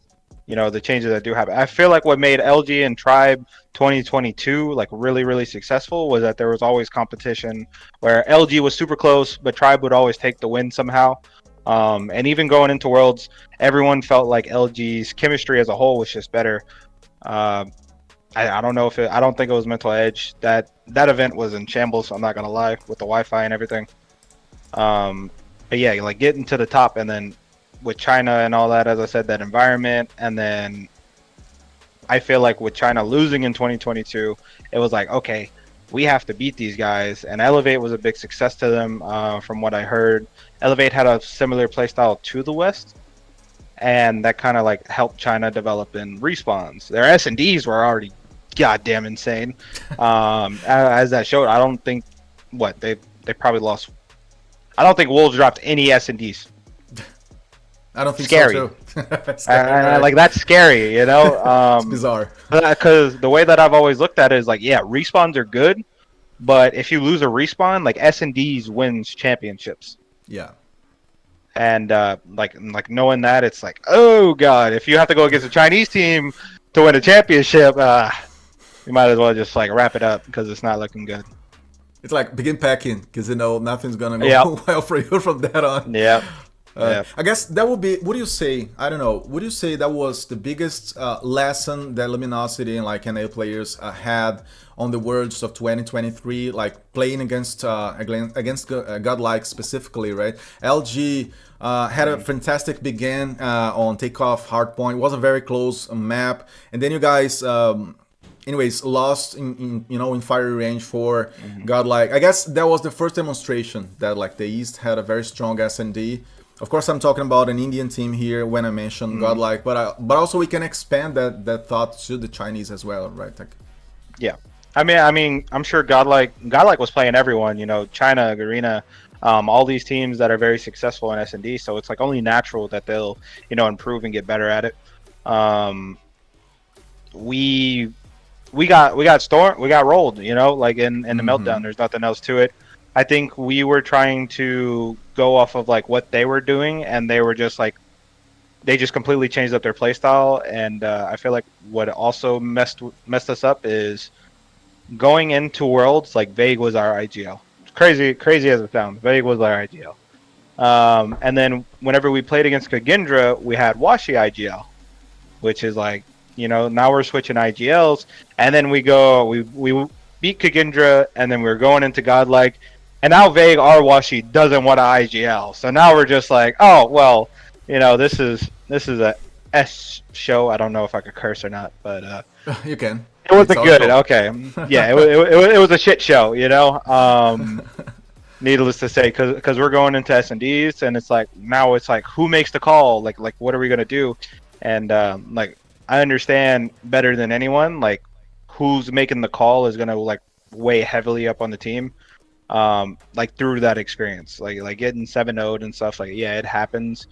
Speaker 3: you know, the changes that do happen. I feel like what made LG and Tribe 2022 like really successful was that there was always competition where LG was super close, but Tribe would always take the win somehow. And even going into Worlds, everyone felt like LG's chemistry as a whole was just better. I don't know if I don't think it was mental edge. That event was in shambles. I'm not gonna lie, with the Wi-Fi and everything. But yeah, like getting to the top, and then with China and all that, as I said, that environment, and then I feel like with China losing in 2022, it was like, okay, we have to beat these guys. And Elevate was a big success to them, from what I heard. Elevate had a similar playstyle to the West, and that kind of like helped China develop in respawns. Their S&Ds were already goddamn insane. As that showed, I don't think they probably lost. I don't think Wolves dropped any S&Ds.
Speaker 2: I don't think
Speaker 3: Scary.
Speaker 2: so too. Scary.
Speaker 3: Like that's scary, you know.
Speaker 2: It's bizarre.
Speaker 3: Because the way that I've always looked at it is like, yeah, respawns are good, but if you lose a respawn, like S&Ds wins championships.
Speaker 2: Yeah.
Speaker 3: And like knowing that, it's like, oh god, if you have to go against a Chinese team to win a championship, you might as well just like wrap it up because it's not looking good.
Speaker 2: It's like begin packing because you know nothing's gonna go
Speaker 3: Yep.
Speaker 2: well for you from that on.
Speaker 3: Yeah. Yeah.
Speaker 2: I guess that would be. Would you say? I don't know. Would you say that was the biggest lesson that Luminosity and like NA players had on the Worlds of 2023, like playing against Godlike specifically, right? LG had a fantastic begin on takeoff hardpoint. It was a very close map, and then you guys. Anyways, lost in fiery range for Godlike. I guess that was the first demonstration that like the East had a very strong S&D. Of course, I'm talking about an Indian team here when I mention Godlike, but also we can expand that thought to the Chinese as well, right? Like,
Speaker 3: Yeah. I mean, I'm sure Godlike was playing everyone. You know, China, Garena, all these teams that are very successful in S&D. So it's like only natural that they'll improve and get better at it. We got rolled, like in the meltdown. There's nothing else to it. I think we were trying to go off of like what they were doing, and they were just like they just completely changed up their playstyle. And I feel like what also messed us up is going into Worlds. Like Vague was our IGL. Crazy as it sounds, Vague was our IGL. And then whenever we played against Kagindra, we had Washi IGL, which is like, now we're switching IGLs, and then we beat Kagindra, and then we're going into Godlike, and now Vague or Washi doesn't want an IGL. So now we're just like, oh well, this is a S show. I don't know if I could curse or not, but
Speaker 2: you can.
Speaker 3: It wasn't good. Okay, yeah, it was a shit show. Needless to say, because we're going into S&Ds, and it's like now it's like who makes the call? Like what are we gonna do? And like I understand better than anyone, like who's making the call is gonna like weigh heavily up on the team. Like through that experience, like getting 7-0'd and stuff, like yeah, it happens.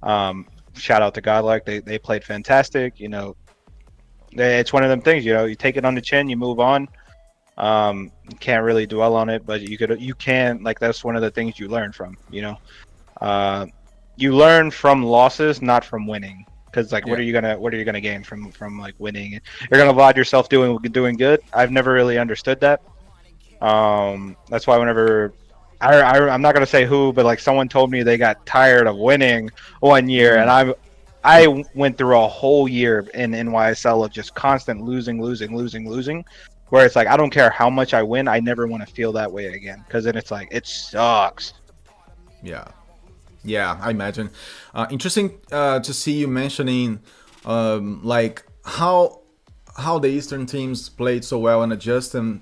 Speaker 3: Shout out to Godlike, they played fantastic. It's one of them things, you take it on the chin, you move on. You can't really dwell on it, but you can, like, that's one of the things you learn from. You learn from losses, not from winning. Because like, what are you gonna gain from like winning? You're gonna laud yourself doing good. I've never really understood that. That's why whenever I'm not gonna say who, but like someone told me they got tired of winning one year, and I went through a whole year in NYSL of just constant losing, where it's like I don't care how much I win, I never want to feel that way again, because then it's like it sucks.
Speaker 2: Yeah, I imagine. Interesting to see you mentioning like how the Eastern teams played so well and adjusted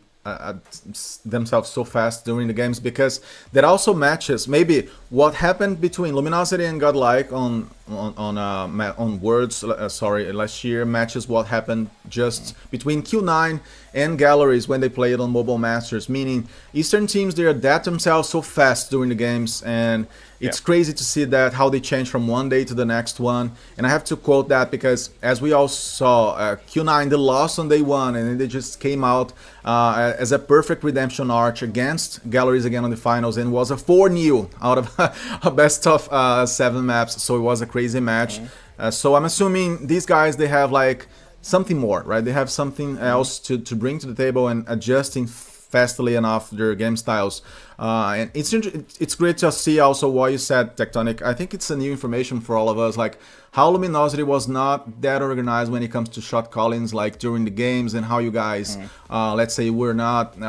Speaker 2: themselves so fast during the games, because that also matches maybe what happened between Luminosity and Godlike on Worlds last year, matches what happened just between Q9 and Galleries when they played on Mobile Masters, meaning Eastern teams, they adapt themselves so fast during the games, and it's crazy to see that how they change from one day to the next one. And I have to quote that because as we all saw, Q9 they lost on day one, and then they just came out as a perfect redemption arch against Galleries again on the finals, and was a 4-0 out of a best of 7 maps, so it was a crazy match. So I'm assuming these guys, they have like something more, right? They have something else to bring to the table, and adjusting fastly enough their game styles. And it's great to see also what you said, Tectonic. I think it's a new information for all of us, like how Luminosity was not that organized when it comes to shot callings, like during the games, and how you guys, let's say, were not,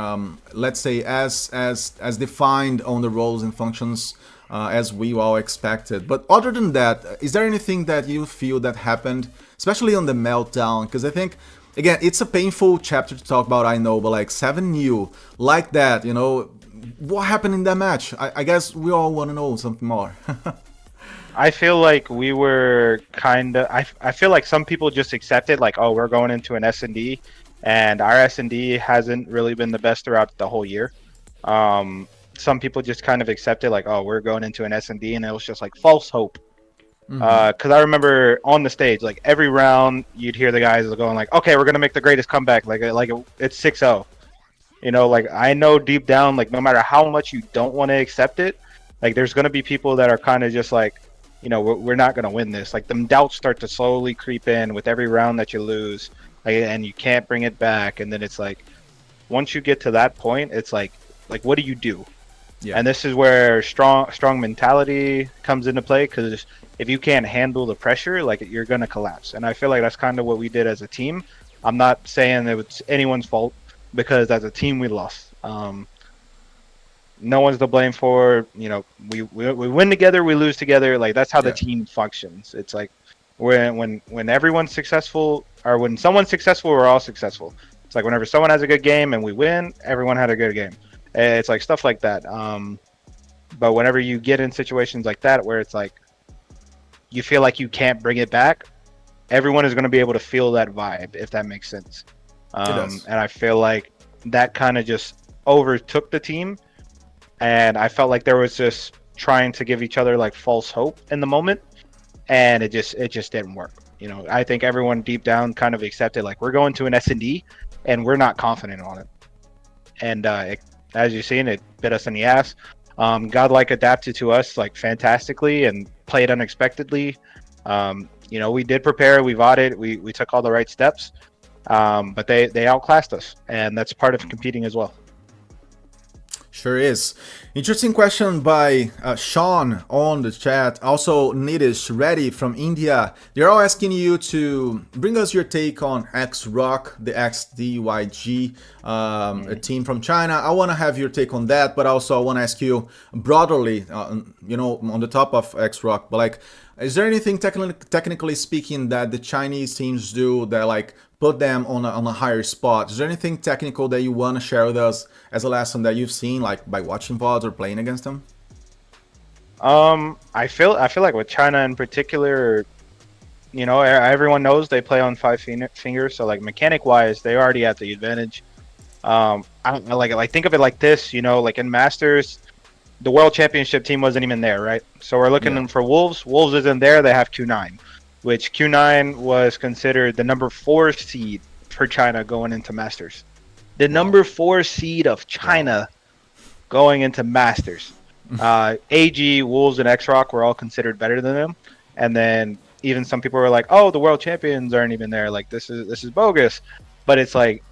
Speaker 2: let's say, as defined on the roles and functions as we all expected. But other than that, is there anything that you feel that happened, especially on the meltdown? Because I think, again, it's a painful chapter to talk about, I know, but like 7-0 like that, you know, what happened in that match? I guess we all want to know something more.
Speaker 3: I feel like we were kind of. I feel like some people just accepted, like, oh, we're going into an S&D, and our S&D hasn't really been the best throughout the whole year. Some people just kind of accepted, like, oh, we're going into an S&D, and it was just like false hope. Because I remember on the stage, like every round, you'd hear the guys going like, okay, we're gonna make the greatest comeback, like it's 6-0. You know, like I know deep down, like no matter how much you don't want to accept it, like there's gonna be people that are kind of just like, you know, we're not gonna win this. Like them doubts start to slowly creep in with every round that you lose, like, and you can't bring it back. And then it's like, once you get to that point, it's like what do you do? Yeah. And this is where strong mentality comes into play, because if you can't handle the pressure, like you're gonna collapse. And I feel like that's kind of what we did as a team. I'm not saying that it's anyone's fault, because as a team we lost. No one's to blame for, you know, we win together, we lose together. Like that's how the team functions. It's like when everyone's successful, or when someone's successful, we're all successful. It's like whenever someone has a good game and we win, everyone had a good game. It's like stuff like that. But whenever you get in situations like that where it's like you feel like you can't bring it back, everyone is going to be able to feel that vibe, if that makes sense. And I feel like that kind of just overtook the team, and I felt like there was just trying to give each other like false hope in the moment, and it just didn't work. You know, I think everyone deep down kind of accepted, like, we're going to an S&D and we're not confident on it. And as you've seen, it bit us in the ass. Godlike adapted to us like fantastically and played unexpectedly. You know, we did prepare, we voted, we took all the right steps, but they outclassed us, and that's part of competing as well.
Speaker 2: Sure is. Interesting question by Sean on the chat. Also, Nitish Reddy from India. They're all asking you to bring us your take on X-Rock, the XDYG, a team from China. I want to have your take on that, but also I want to ask you broadly, you know, on the top of X-Rock, but like, is there anything technically speaking that the Chinese teams do that like put them on a higher spot? Is there anything technical that you want to share with us as a lesson that you've seen, like by watching VODs or playing against them?
Speaker 3: I feel like with China in particular, you know, everyone knows they play on 5 fingers, so like mechanic wise, they already have the advantage. I don't know, like think of it like this, you know, like in Masters, the World Championship team wasn't even there, right? So we're looking for Wolves. Wolves isn't there. They have Q9, which Q9 was considered the number 4 seed for China going into Masters. The number 4 seed of China going into Masters. AG, Wolves, and X-Rock were all considered better than them. And then even some people were like, oh, the World Champions aren't even there. Like, this is bogus. But it's like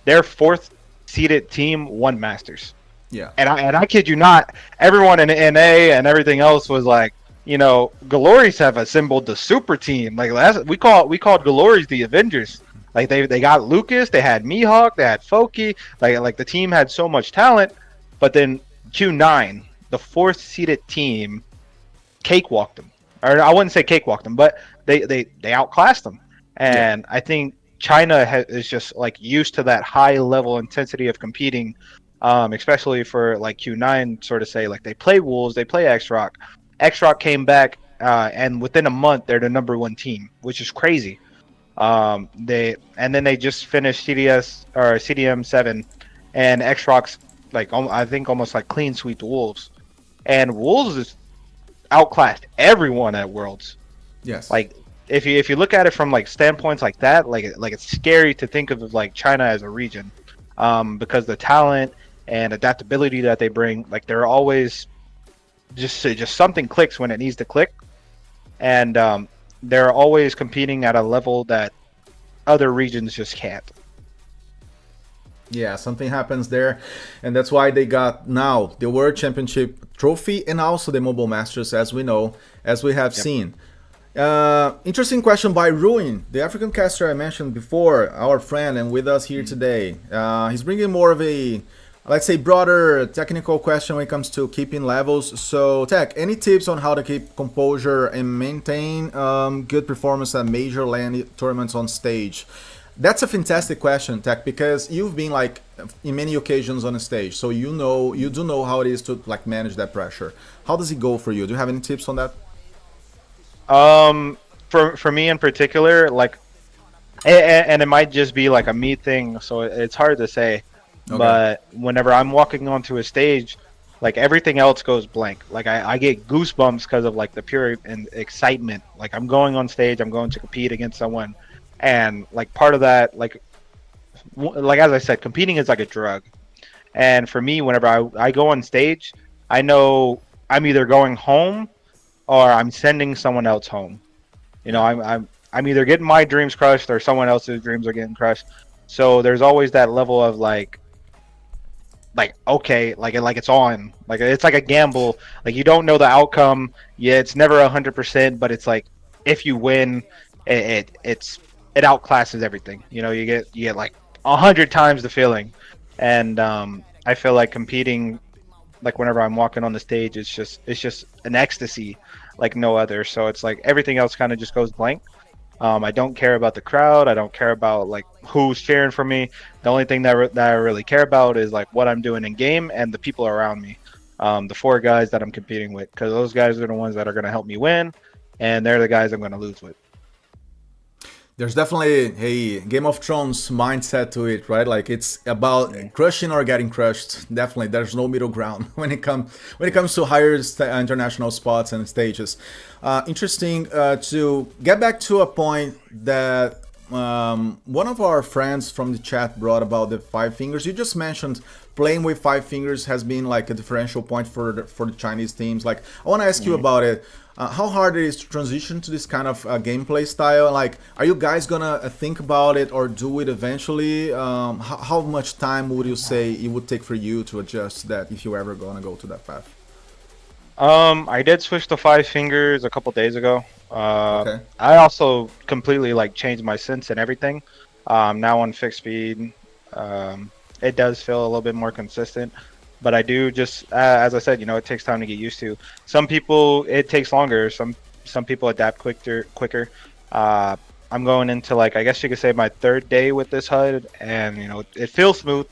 Speaker 3: their 4th seeded team won Masters.
Speaker 2: Yeah.
Speaker 3: And I kid you not, everyone in NA and everything else was like, you know, Glories have assembled the super team. Like we called Glories the Avengers. Like they got Lucas, they had Mihawk, they had Foki. Like the team had so much talent, but then Q9, the 4th seeded team, cakewalked them. Or I wouldn't say cakewalked them, but they outclassed them. And I think China is just like used to that high level intensity of competing. Especially for like Q9, sort of say, like they play Wolves, they play X-Rock. X-Rock came back, and within a month they're the number 1 team, which is crazy. Then they just finished CDM 7, and X-Rock's like I think almost like clean sweep the Wolves, and Wolves is outclassed everyone at Worlds.
Speaker 2: Yes.
Speaker 3: Like if you look at it from like standpoints like that, like it's scary to think of like China as a region, because the talent and adaptability that they bring, like they're always just something clicks when it needs to click, and they're always competing at a level that other regions just can't.
Speaker 2: Yeah, something happens there, and that's why they got now the World Championship trophy and also the Mobile Masters, as we know, as we have
Speaker 3: Yep.
Speaker 2: seen. Interesting question by Ruin, the African caster I mentioned before, our friend, and with us here today. He's bringing more of a, let's say, broader technical question when it comes to keeping levels. So, Tech, any tips on how to keep composure and maintain good performance at major LAN tournaments on stage? That's a fantastic question, Tech, because you've been like in many occasions on a stage, so you do know how it is to like manage that pressure. How does it go for you? Do you have any tips on that?
Speaker 3: For me in particular, like, and it might just be like a me thing, so it's hard to say.
Speaker 2: Okay.
Speaker 3: But whenever I'm walking onto a stage, like everything else goes blank. Like I get goosebumps because of like the pure and excitement. Like I'm going on stage, I'm going to compete against someone, and like part of that, like as I said, competing is like a drug. And for me, whenever I go on stage, I know I'm either going home or I'm sending someone else home. You know, I'm either getting my dreams crushed or someone else's dreams are getting crushed. So there's always that level of like okay, like it's on, like it's like a gamble. Like you don't know the outcome. Yeah, it's never 100%, but it's like if you win, it outclasses everything. You know, you get like 100 times the feeling, and I feel like competing, like whenever I'm walking on the stage, it's just an ecstasy like no other. So it's like everything else kind of just goes blank. I don't care about the crowd. I don't care about like who's cheering for me. The only thing that I really care about is like what I'm doing in game and the people around me. The four guys that I'm competing with, because those guys are the ones that are going to help me win, and they're the guys I'm going to lose with.
Speaker 2: There's definitely a Game of Thrones mindset to it, right? Like it's about crushing or getting crushed. Definitely, there's no middle ground when it comes to higher international spots and stages. Interesting to get back to a point that one of our friends from the chat brought about the five fingers. You just mentioned playing with five fingers has been like a differential point for the Chinese teams. Like I want to ask you about it. How hard it is to transition to this kind of gameplay style? Like, are you guys gonna think about it or do it eventually? How much time would you say it would take for you to adjust that if you ever gonna go to that path?
Speaker 3: I did switch to five fingers a couple days ago.
Speaker 2: Okay.
Speaker 3: I also completely like changed my sense and everything. Now on fixed speed, it does feel a little bit more consistent. But I do just, as I said, you know, it takes time to get used to. Some people it takes longer. Some people adapt quicker. I'm going into like I guess you could say my third day with this HUD, and you know it feels smooth.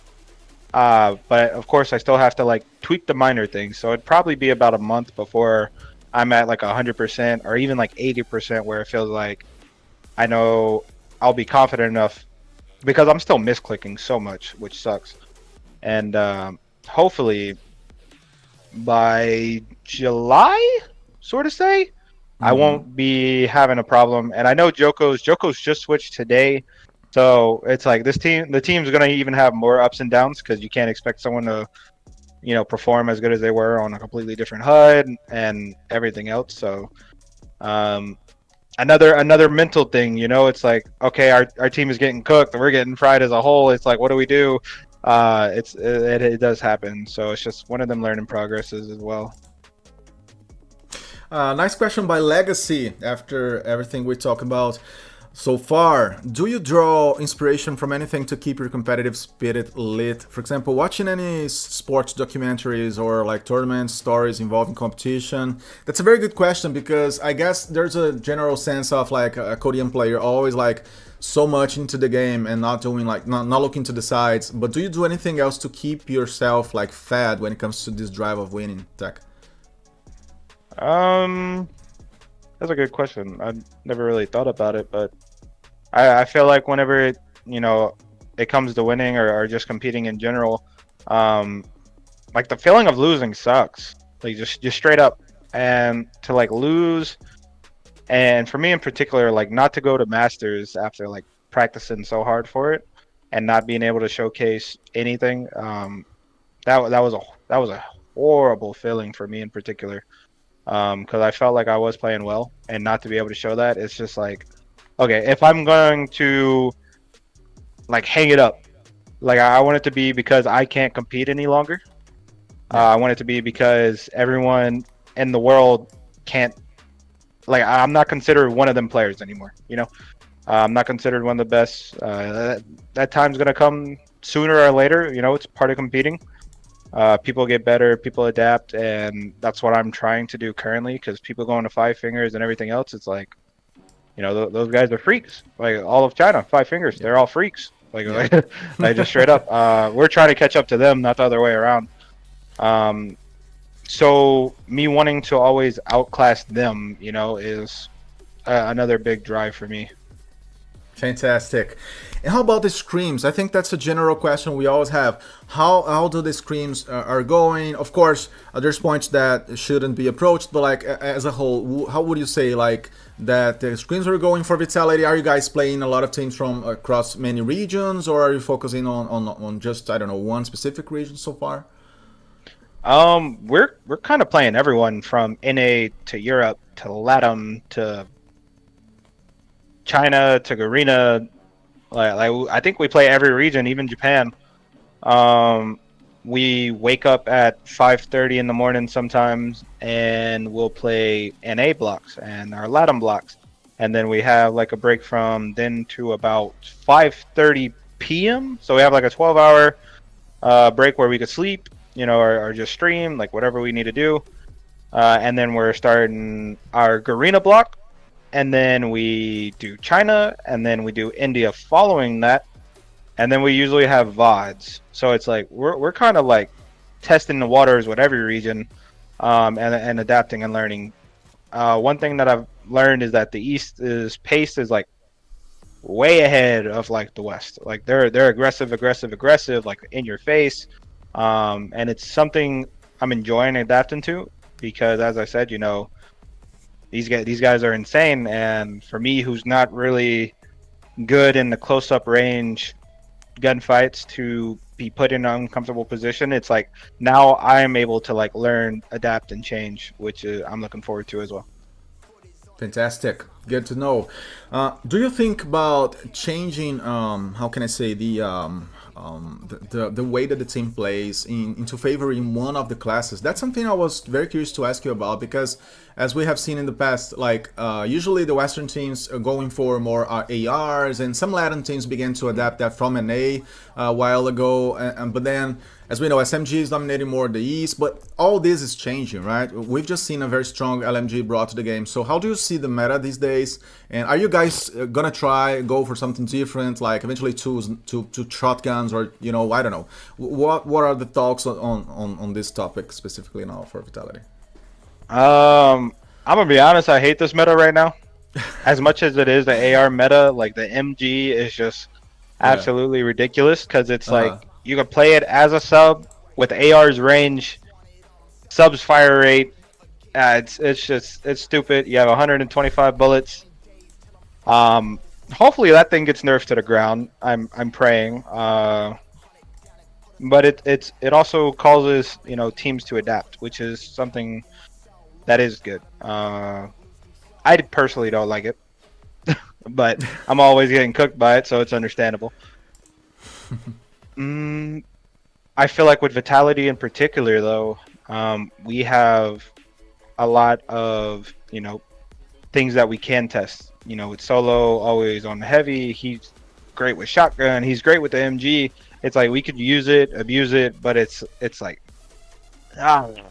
Speaker 3: But of course I still have to like tweak the minor things. So it'd probably be about a month before I'm at like 100% or even like 80% where it feels like I know I'll be confident enough because I'm still misclicking so much, which sucks. And hopefully by July, sort of say, I won't be having a problem. And I know Joko's just switched today, so it's like the team's gonna even have more ups and downs because you can't expect someone to, you know, perform as good as they were on a completely different HUD and everything else. So another mental thing, you know, it's like okay, our team is getting cooked, we're getting fried as a whole. It's like what do we do? It does happen, so it's just one of them learning progresses as well.
Speaker 2: Nice question by Legacy. After everything we talk about so far, do you draw inspiration from anything to keep your competitive spirit lit? For example, watching any sports documentaries or like tournament stories involving competition? That's a very good question because I guess there's a general sense of like a Codm player always like so much into the game and not doing like not looking to the sides. But do you do anything else to keep yourself like fed when it comes to this drive of winning, Tech?
Speaker 3: That's a good question. I never really thought about it, but I feel like whenever it, you know, it comes to winning or just competing in general, like the feeling of losing sucks. Like just straight up, and to like lose, and for me in particular, like not to go to Masters after like practicing so hard for it and not being able to showcase anything. That was a horrible feeling for me in particular. Because I felt like I was playing well, and not to be able to show that, it's just like, okay, if I'm going to like hang it up, Like I want it to be because I can't compete any longer. I want it to be because everyone in the world can't. Like I'm not considered one of them players anymore. You know, I'm not considered one of the best. That time's gonna come sooner or later. You know, it's part of competing. People get better, people adapt, and that's what I'm trying to do currently. Because people going to Five Fingers and everything else, it's like, you know, those guys are freaks. Like all of China, Five Fingers, they're all freaks. Like just straight up. We're trying to catch up to them, not the other way around. So me wanting to always outclass them, you know, is another big drive for me.
Speaker 2: Fantastic. And how about the screams? I think that's a general question we always have. How do the screams are going? Of course, there's points that shouldn't be approached, but like as a whole, how would you say like that the screams are going for Vitality? Are you guys playing a lot of teams from across many regions, or are you focusing on just, I don't know, one specific region so far?
Speaker 3: We're kind of playing everyone from NA to Europe to LATAM to China to Garena. Like I think we play every region, even Japan. We wake up at 5:30 in the morning sometimes, and we'll play NA blocks and our LATAM blocks, and then we have like a break from then to about 5:30 p.m. So we have like a 12-hour break where we could sleep, you know, or just stream, like whatever we need to do. And then we're starting our Garena block, and then we do China, and then we do India following that, and then we usually have VODs. So it's like we're kind of like testing the waters with every region, and adapting and learning. One thing that I've learned is that the East's pace is like way ahead of like the West. Like they're aggressive, like in your face, and it's something I'm enjoying adapting to, because as I said, you know, these guys are insane, and for me, who's not really good in the close-up range gunfights, to be put in an uncomfortable position, it's like now I'm able to like learn, adapt, and change, which I'm looking forward to as well.
Speaker 2: Fantastic, good to know. Do you think about changing? How can I say the way that the team plays into favoring one of the classes? That's something I was very curious to ask you about, because as we have seen in the past, like usually the Western teams are going for more ARs, and some Latin teams began to adapt that from NA a while ago, but then, as we know, SMG is dominating more the East, but all this is changing, right? We've just seen a very strong LMG brought to the game. So how do you see the meta these days? And are you guys gonna go for something different, like eventually two shotguns, or, you know, I don't know. What are the thoughts on this topic specifically now for Vitality?
Speaker 3: I'm gonna be honest, I hate this meta right now. As much as it is the AR meta, like the MG is just absolutely ridiculous, because it's like you can play it as a sub with AR's range, sub's fire rate. It's stupid. You have 125 bullets. Hopefully that thing gets nerfed to the ground. I'm praying. But it also causes, you know, teams to adapt, which is something that is good. I personally don't like it, but I'm always getting cooked by it, so it's understandable. I feel like with Vitality in particular, though, we have a lot of, you know, things that we can test. You know, with Solo always on the heavy, he's great with shotgun, he's great with the MG. It's like we could use it, abuse it, but it's like,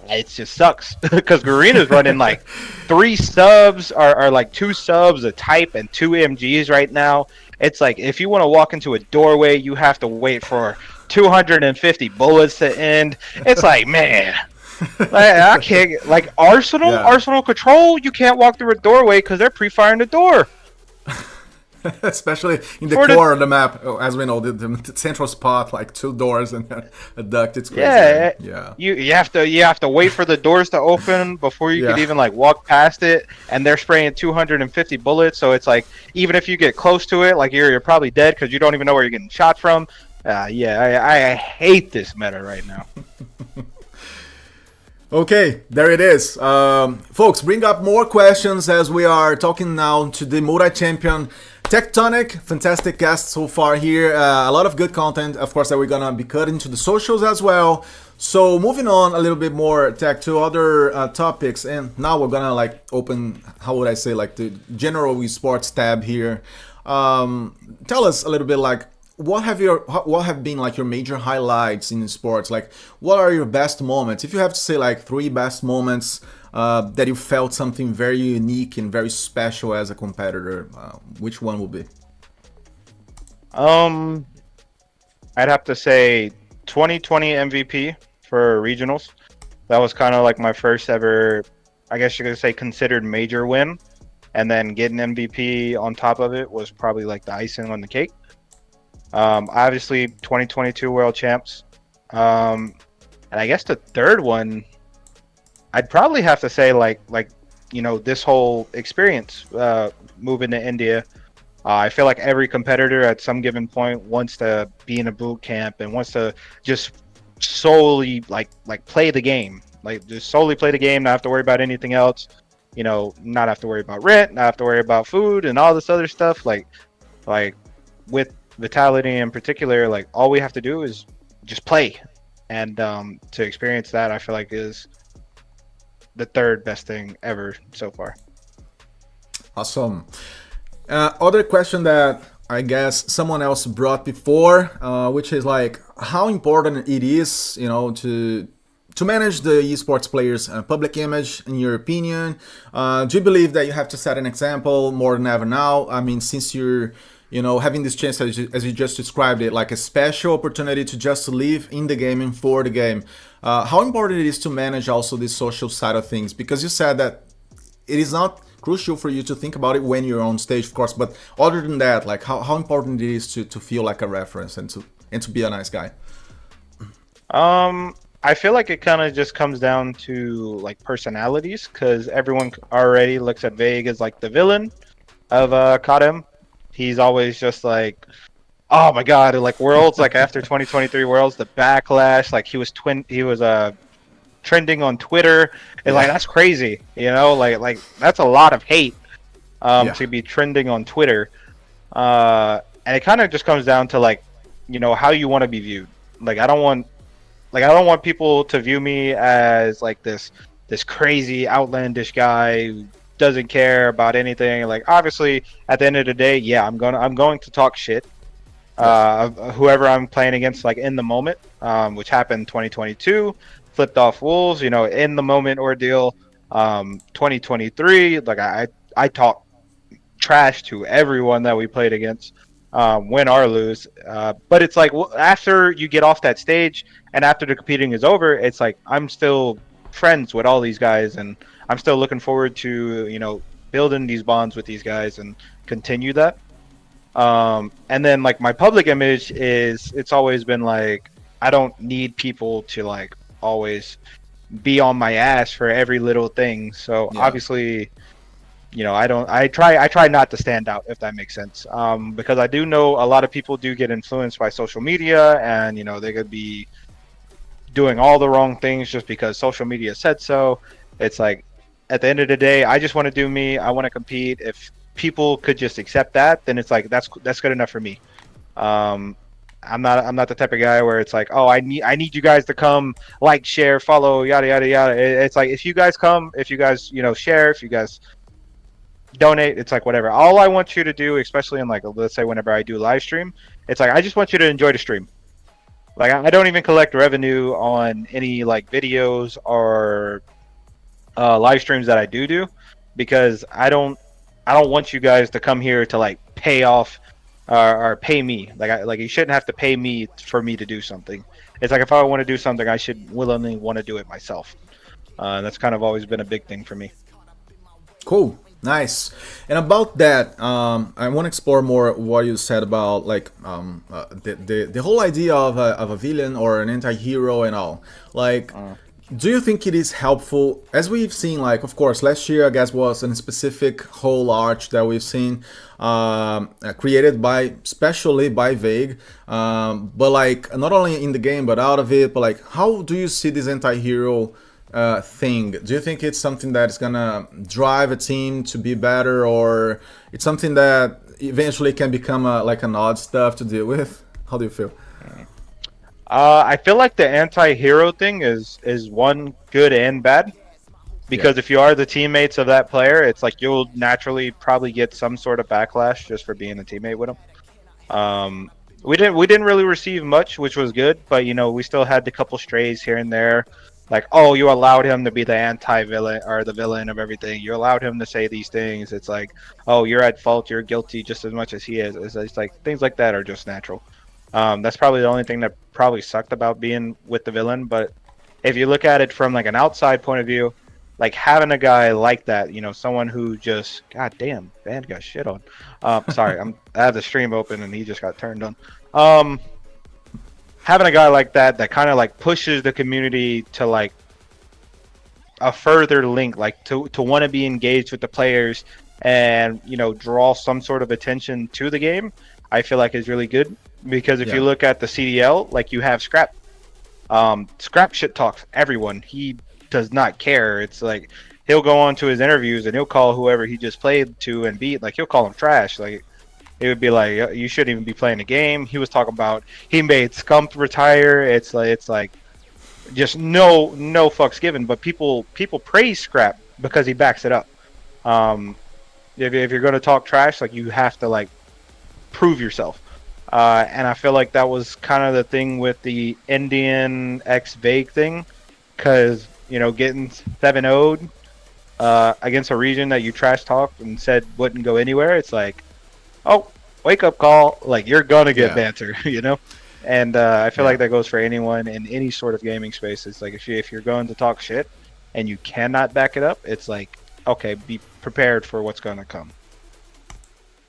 Speaker 3: it just sucks, because Garena's running like 3 subs, or like 2 subs, a type, and 2 MGs right now. It's like if you want to walk into a doorway, you have to wait for 250 bullets to end. It's like, man, like, I can't, like Arsenal Control, you can't walk through a doorway because they're pre-firing the door.
Speaker 2: Especially in the core of the map, as we know, the central spot, like 2 doors and a duct. It's crazy. Yeah. You have to wait for the doors to open before you could even like walk past it, and they're spraying 250 bullets. So it's like, even if you get close to it, like you're probably dead because you don't even know where you're getting shot from. I hate this meta right now. Okay, there it is. Folks, bring up more questions as we are talking now to the multi-champion Tectonic. Fantastic guest so far here. A lot of good content, of course, that we're gonna be cutting to the socials as well. So moving on a little bit more, Tech, to other topics, and now we're gonna like open, how would I say, like the general esports tab here. Tell us a little bit like what have been like your major highlights in sports? Like, what are your best moments? If you have to say like 3 best moments that you felt something very unique and very special as a competitor, which one will be?
Speaker 3: I'd have to say 2020 MVP for regionals. That was kind of like my first ever, I guess you could say, considered major win. And then getting MVP on top of it was probably like the icing on the cake. Obviously 2022 world champs. And I guess the third one, I'd probably have to say like, you know, this whole experience, moving to India. I feel like every competitor at some given point wants to be in a boot camp and wants to just solely like play the game, like just solely play the game, not have to worry about anything else, you know, not have to worry about rent, not have to worry about food and all this other stuff. Like with Vitality in particular, like all we have to do is just play, and to experience that, I feel like is the third best thing ever so far.
Speaker 2: Awesome. Other question that I guess someone else brought before, which is like how important it is, you know, to manage the esports players' public image, in your opinion. Do you believe that you have to set an example more than ever now? I mean, since you're, you know, having this chance, as you just described it, like a special opportunity to just live in the game and for the game. How important it is to manage also this social side of things? Because you said that it is not crucial for you to think about it when you're on stage, of course, but other than that, like how important it is to feel like a reference and to be a nice guy.
Speaker 3: I feel like it kind of just comes down to like personalities, because everyone already looks at Vague as like the villain of Codm. He's always just like, oh my god, like Worlds, like after 2023 Worlds, the backlash, like he was trending on Twitter. It's like, that's crazy, you know, like that's a lot of hate to be trending on Twitter. And it kind of just comes down to like, you know, how you want to be viewed. Like I don't want people to view me as like this crazy outlandish guy who doesn't care about anything. Like obviously at the end of the day, yeah, I'm going to talk shit of whoever I'm playing against, like in the moment, which happened 2022, flipped off Wolves, you know, in the moment ordeal. 2023, like I talk trash to everyone that we played against, win or lose. But it's like after you get off that stage and after the competing is over, it's like I'm still friends with all these guys, and I'm still looking forward to, you know, building these bonds with these guys and continue that. And then like my public image is, it's always been like, I don't need people to like always be on my ass for every little thing. So obviously, you know, I try not to stand out, if that makes sense. Because I do know a lot of people do get influenced by social media, and, you know, they could be doing all the wrong things just because social media said so. It's like, at the end of the day, I just want to do me. I want to compete. If people could just accept that, then it's like that's good enough for me. I'm not the type of guy where it's like, oh, I need you guys to come, like, share, follow, yada yada yada. It's like, if you guys come, if you guys, you know, share, if you guys donate, it's like whatever. All I want you to do, especially in like, let's say whenever I do live stream, it's like I just want you to enjoy the stream. Like I don't even collect revenue on any like videos or live streams that I do, because I don't want you guys to come here to like pay off or pay me. Like you shouldn't have to pay me for me to do something. It's like if I want to do something, I should willingly want to do it myself. That's kind of always been a big thing for me.
Speaker 2: Cool. Nice. And about that, I want to explore more what you said about like the whole idea of a villain or an anti-hero and all. Like, do you think it is helpful, as we've seen, like, of course, last year, I guess, was a specific whole arch that we've seen created especially by Vague, but like not only in the game but out of it, but like how do you see this anti-hero thing? Do you think it's something that's gonna drive a team to be better, or it's something that eventually can become like an odd stuff to deal with? How do you feel?
Speaker 3: I feel like the anti-hero thing is one good and bad. Because if you are the teammates of that player, it's like you'll naturally probably get some sort of backlash just for being a teammate with him. We didn't really receive much, which was good, but we still had a couple strays here and there. Like, oh, you allowed him to be the anti-villain or the villain of everything. You allowed him to say these things. It's like, oh, you're at fault. You're guilty just as much as he is. It's like things like that are just natural. That's probably the only thing that probably sucked about being with the villain. But if you look at it from like an outside point of view, like having a guy like that, someone who just, god damn, band got shit on. Sorry, I have the stream open and he just got turned on. Having a guy like that kind of like pushes the community to like a further link, like to want to be engaged with the players and draw some sort of attention to the game. I feel like is really good because if you look at the CDL, like you have Scrap. Scrap shit talks everyone. He does not care. It's like he'll go on to his interviews and he'll call whoever he just played to and beat, like he'll call him trash. Like it would be like, you shouldn't even be playing the game. He was talking about he made Scump retire. It's like just no fucks given. But people praise Scrap because he backs it up. If you're going to talk trash, like you have to like prove yourself. And I feel like that was kind of the thing with the Indian X Vague thing, because getting 7-0'd against a region that you trash talked and said wouldn't go anywhere, it's like, oh, wake up call, like you're gonna get banter, And I feel like that goes for anyone in any sort of gaming space. It's like if you're going to talk shit and you cannot back it up, it's like, okay, be prepared for what's gonna come.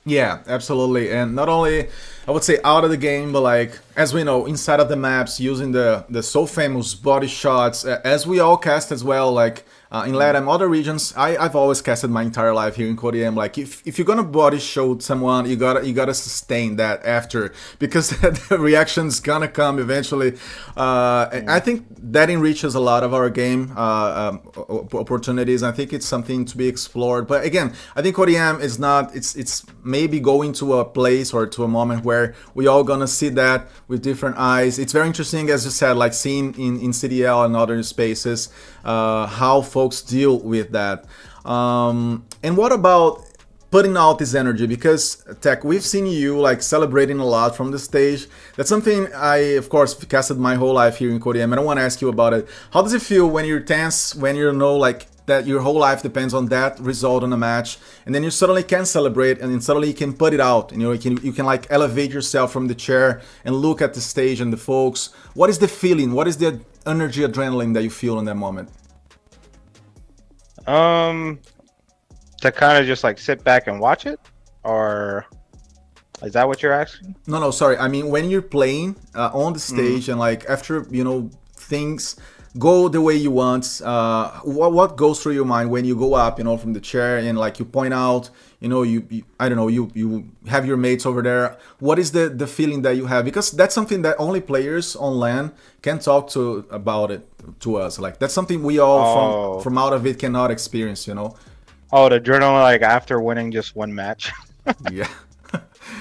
Speaker 2: Yeah, absolutely. And not only, I would say, out of the game, but like, as we know, inside of the maps, using the so famous body shots, as we all cast as well, like in LATAM, other regions, I've always casted my entire life here in Codm. Like, if you're gonna body shoot someone, you gotta sustain that after, because the reaction's gonna come eventually. I think that enriches a lot of our game opportunities. I think it's something to be explored. But again, I think Codm is not. It's maybe going to a place or to a moment where we all gonna see that with different eyes. It's very interesting, as you said, like seeing in CDL and other spaces how folks deal with that. And what about putting out this energy? Because Tech, we've seen you like celebrating a lot from the stage. That's something I, of course, casted my whole life here in Codm. I don't want to ask you about it. How does it feel when you're tense, when you know like that your whole life depends on that result in a match, and then you suddenly can celebrate, and then suddenly you can put it out, and you can like elevate yourself from the chair and look at the stage and the folks. What is the feeling? What is the energy, adrenaline that you feel in that moment?
Speaker 3: To kind of just like sit back and watch it, or is that what you're asking?
Speaker 2: No, sorry. I mean, when you're playing on the stage and like after things go the way you want, what goes through your mind when you go up, from the chair and like you point out, you I don't know, you have your mates over there. What is the feeling that you have? Because that's something that only players on LAN can talk about it to us. Like that's something we all from out of it cannot experience.
Speaker 3: Oh, the adrenaline, like after winning just one match.
Speaker 2: Yeah.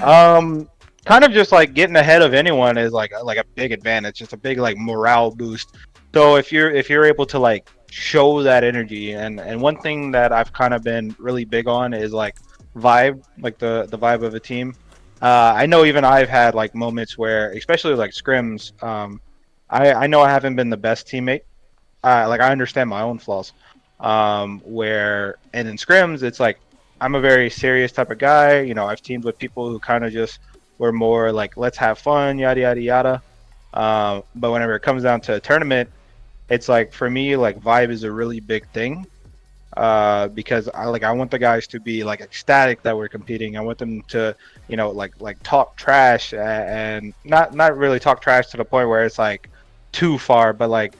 Speaker 3: Kind of just like getting ahead of anyone is like a big advantage. It's a big like morale boost. So if you're able to like show that energy, and one thing that I've kind of been really big on is like vibe, like the vibe of a team. I know even I've had like moments where, especially like scrims, I know I haven't been the best teammate. Like I understand my own flaws. And in scrims, it's like I'm a very serious type of guy. I've teamed with people who kind of just were more like, let's have fun, yada yada yada. But whenever it comes down to a tournament, it's like for me, like vibe is a really big thing. Because I want the guys to be like ecstatic that we're competing. I want them to, like talk trash and not really talk trash to the point where it's like too far, but like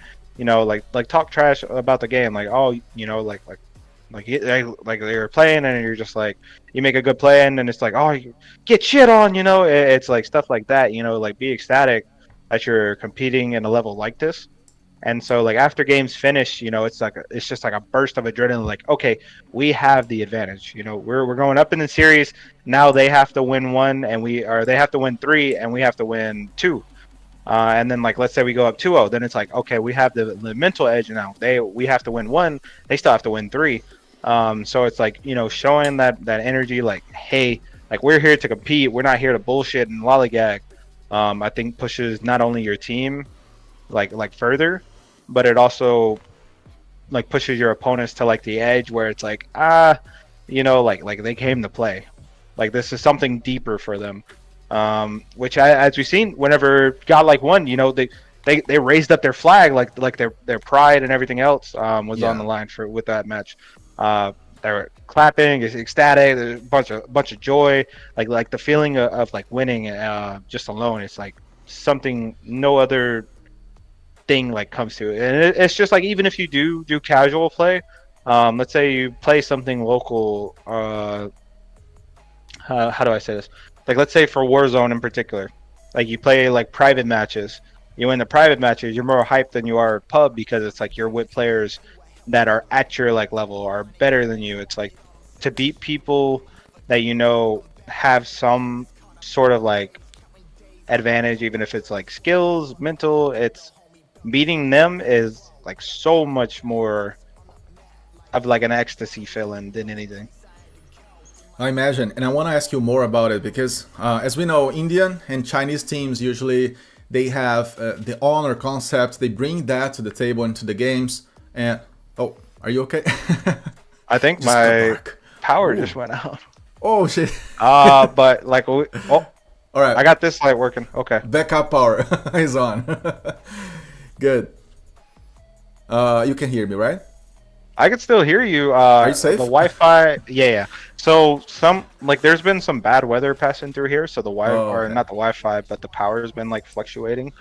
Speaker 3: talk trash about the game. Like, oh, like they were playing and you're just like, you make a good play and then it's like, oh, you get shit on. It's like stuff like that. Like be ecstatic that you're competing in a level like this. And so like after games finish, it's just like a burst of adrenaline. Like, okay, we have the advantage. We're going up in the series. Now they have to win one, they have to win three, and we have to win two. And then like let's say we go up 2-0, then it's like, okay, we have the mental edge now. We have to win one, they still have to win three. So it's like showing that energy, like, hey, like we're here to compete. We're not here to bullshit and lollygag. I think pushes not only your team like further, but it also like pushes your opponents to like the edge where it's like like they came to play. Like this is something deeper for them. Which as we've seen, whenever God like won, they raised up their flag, like their pride and everything else was on the line with that match. They were clapping, it's ecstatic, there's a bunch of joy, like the feeling of like winning just alone. It's like something no other thing like comes to it, and it's just like even if you do casual play, let's say you play something local. How do I say this? Like let's say for Warzone in particular, like you play like private matches. You win the private matches, you're more hyped than you are pub because it's like you're with players that are at your like level, are better than you. It's like to beat people that have some sort of like advantage, even if it's like skills, mental. It's beating them is like so much more of like an ecstasy feeling than anything.
Speaker 2: I imagine, and I want to ask you more about it because, as we know, Indian and Chinese teams usually they have the honor concept. They bring that to the table into the games. And are you okay?
Speaker 3: I think my power just went out.
Speaker 2: Oh shit!
Speaker 3: But like, all
Speaker 2: right,
Speaker 3: I got this light working. Okay,
Speaker 2: backup power is on. Good. You can hear me, right?
Speaker 3: I can still hear you.
Speaker 2: Are you safe?
Speaker 3: The Wi-Fi, yeah. So there's been some bad weather passing through here, so or not the Wi-Fi, but the power has been like fluctuating.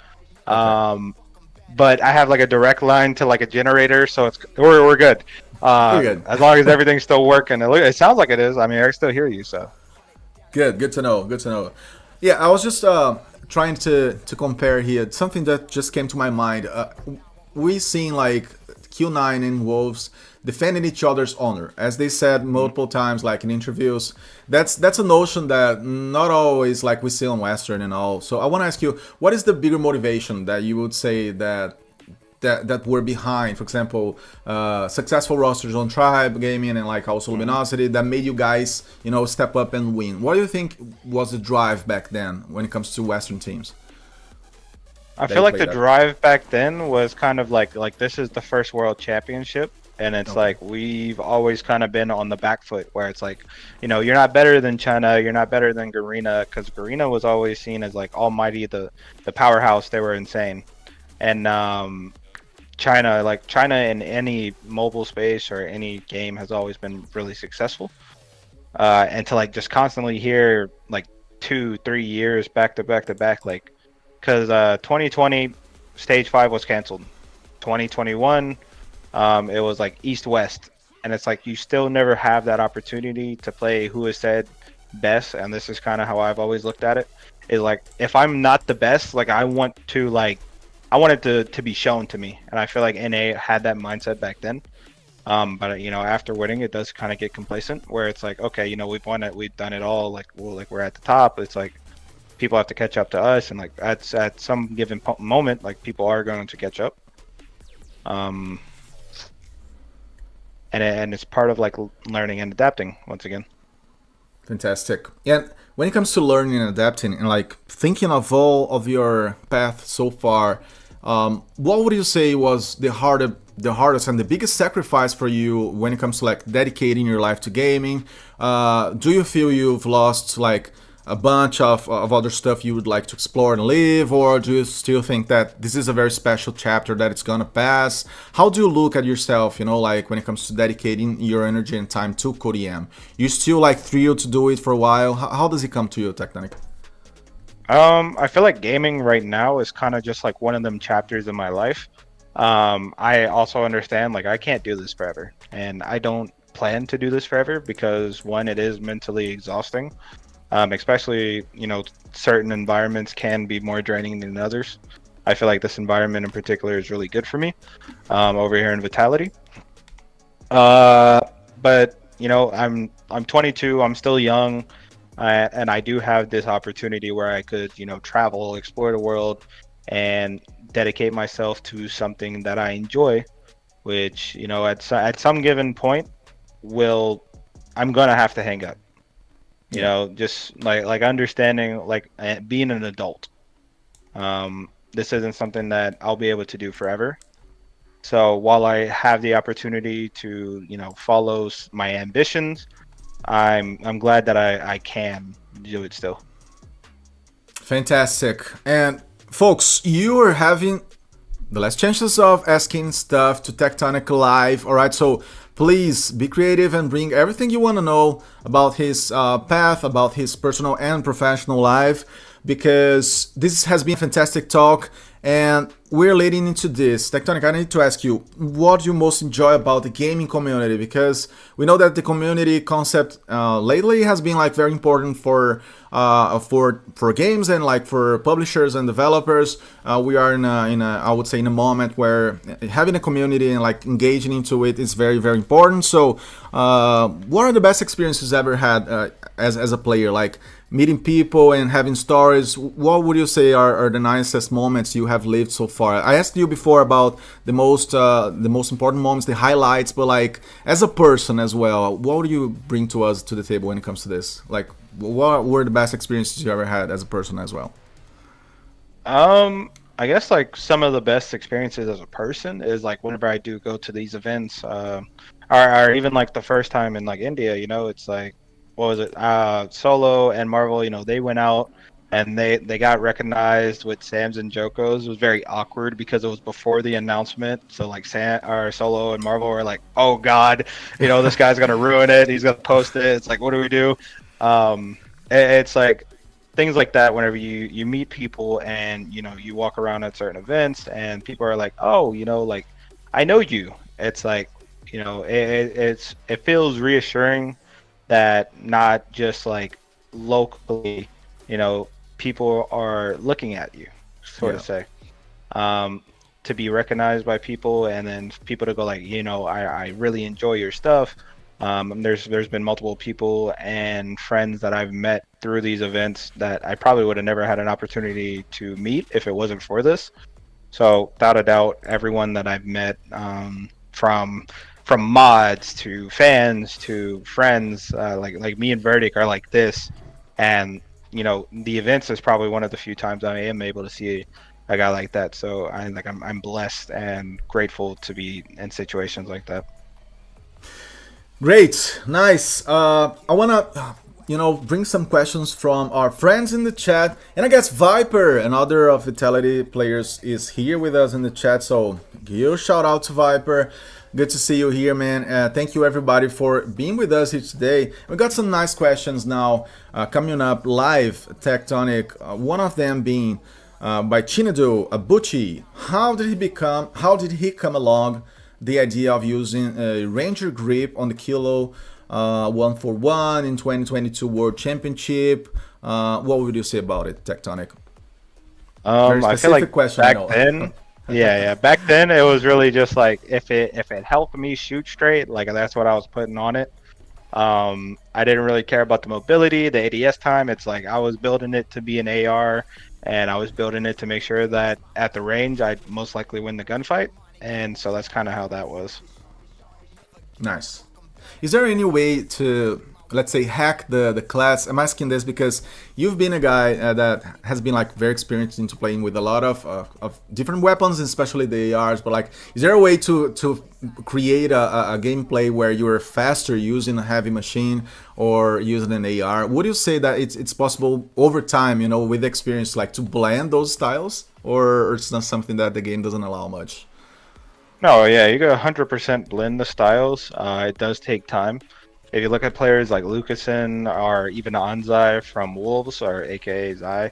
Speaker 3: Okay. But I have like a direct line to like a generator, so we're good.
Speaker 2: We're good.
Speaker 3: As long as everything's still working. It sounds like it is. I mean, I can still hear you, so.
Speaker 2: Good to know. Yeah, I was just trying to compare here something that just came to my mind. We seen like Q9 and Wolves defending each other's honor, as they said multiple times, like in interviews. That's a notion that not always like we see on Western and all. So I want to ask you, what is the bigger motivation that you would say that were behind, for example, successful rosters on Tribe Gaming and like also Luminosity that made you guys, step up and win? What do you think was the drive back then when it comes to Western teams?
Speaker 3: I feel like the drive back then was kind of like this is the first world championship, and it's like we've always kind of been on the back foot where it's like, you're not better than China, you're not better than Garena, because Garena was always seen as like almighty, the powerhouse. They were insane. And China in any mobile space or any game has always been really successful. And to like just constantly hear like 2-3 years back to back, like, because 2020 stage 5 was canceled. 2021 it was like east west, and it's like you still never have that opportunity to play who is said best. And this is kind of how I've always looked at it, is like if I'm not the best, like I want it to be shown to me. And I feel like NA had that mindset back then. But after winning, it does kind of get complacent where it's like, okay, we've won it, we've done it all, like we're at the top. It's like people have to catch up to us, and like at some given moment, like people are going to catch up. And it's part of like learning and adapting once again.
Speaker 2: Fantastic. And when it comes to learning and adapting and like thinking of all of your path so far, what would you say was the hardest and the biggest sacrifice for you when it comes to like dedicating your life to gaming? Do you feel you've lost like a bunch of other stuff you would like to explore and live, or do you still think that this is a very special chapter that it's gonna pass? How do you look at yourself, like when it comes to dedicating your energy and time to Codm? You still like thrilled to do it for a while? How does it come to you, Tectonic?
Speaker 3: I feel like gaming right now is kind of just like one of them chapters in my life. I also understand like I can't do this forever, and I don't plan to do this forever because one, it is mentally exhausting. Especially, certain environments can be more draining than others. I feel like this environment in particular is really good for me over here in Vitality. But you know, I'm 22. I'm still young, and I do have this opportunity where I could, you know, travel, explore the world, and dedicate myself to something that I enjoy. Which, you know, at some given point, will I'm gonna have to hang up. You know, just like understanding, like being an adult. This isn't something that I'll be able to do forever. So while I have the opportunity to, you know, follow my ambitions, I'm glad that I can do it still.
Speaker 2: Fantastic. And folks, you are having the last chances of asking stuff to Tectonic live. All right, so please be creative and bring everything you want to know about his path, about his personal and professional life, because this has been a fantastic talk. And we're leading into this. Tectonic, I need to ask you, what do you most enjoy about the gaming community? Because we know that the community concept lately has been like very important for games and like for publishers and developers. We are in a I would say in a moment where having a community and like engaging into it is very, very important. So what are the best experiences you ever had as a player? Like meeting people and having stories. What would you say are the nicest moments you have lived so far? I asked you before about the most important moments, the highlights, but like as a person as well, what would you bring to us to the table when it comes to this? Like, what were the best experiences you ever had as a person as well?
Speaker 3: I guess like some of the best experiences as a person is like whenever I do go to these events, or even like the first time in like India, you know, it's like, what was it? Solo and Marvel, you know, they went out and they got recognized with Sam's and Joko's. It was very awkward because it was before the announcement. So like Solo and Marvel were like, "Oh God, you know, this guy's gonna ruin it. He's gonna post it." It's like, what do we do? It's like things like that. Whenever you meet people and you know you walk around at certain events and people are like, "Oh, you know, like I know you." It's like, you know, it feels reassuring that not just like locally, you know, people are looking at you, sort of say, to be recognized by people, and then people to go like, you know, I really enjoy your stuff. There's been multiple people and friends that I've met through these events that I probably would have never had an opportunity to meet if it wasn't for this. So without a doubt, everyone that I've met, from mods to fans to friends, like me and Verdict are like this, and you know the events is probably one of the few times I am able to see a guy like that. So I'm blessed and grateful to be in situations like that.
Speaker 2: Great, nice. I wanna, bring some questions from our friends in the chat, and I guess Viper, another of Vitality players, is here with us in the chat. So give a shout out to Viper. Good to see you here, man. Thank you everybody for being with us here today. We got some nice questions now coming up live. Tectonic, one of them being by Chinadu Abuchi. How did he come along the idea of using a Ranger grip on the Kilo 141 in 2022 World Championship? What would you say about it, Tectonic?
Speaker 3: Very specific, I feel like question, back then. Yeah. Back then, it was really just like if it helped me shoot straight, like that's what I was putting on it. I didn't really care about the mobility, the ADS time. It's like I was building it to be an AR, and I was building it to make sure that at the range I'd most likely win the gunfight. And so that's kind of how that was.
Speaker 2: Nice. Is there any way to, let's say, hack the class? I'm asking this because you've been a guy that has been like very experienced into playing with a lot of different weapons, especially the ARs. But like, is there a way to create a gameplay where you're faster using a heavy machine or using an AR? Would you say that it's possible over time, with experience, like to blend those styles, or it's not something that the game doesn't allow much?
Speaker 3: No, yeah, you can 100% blend the styles. It does take time. If you look at players like Lucasen or even Anzai from Wolves, or aka Zai,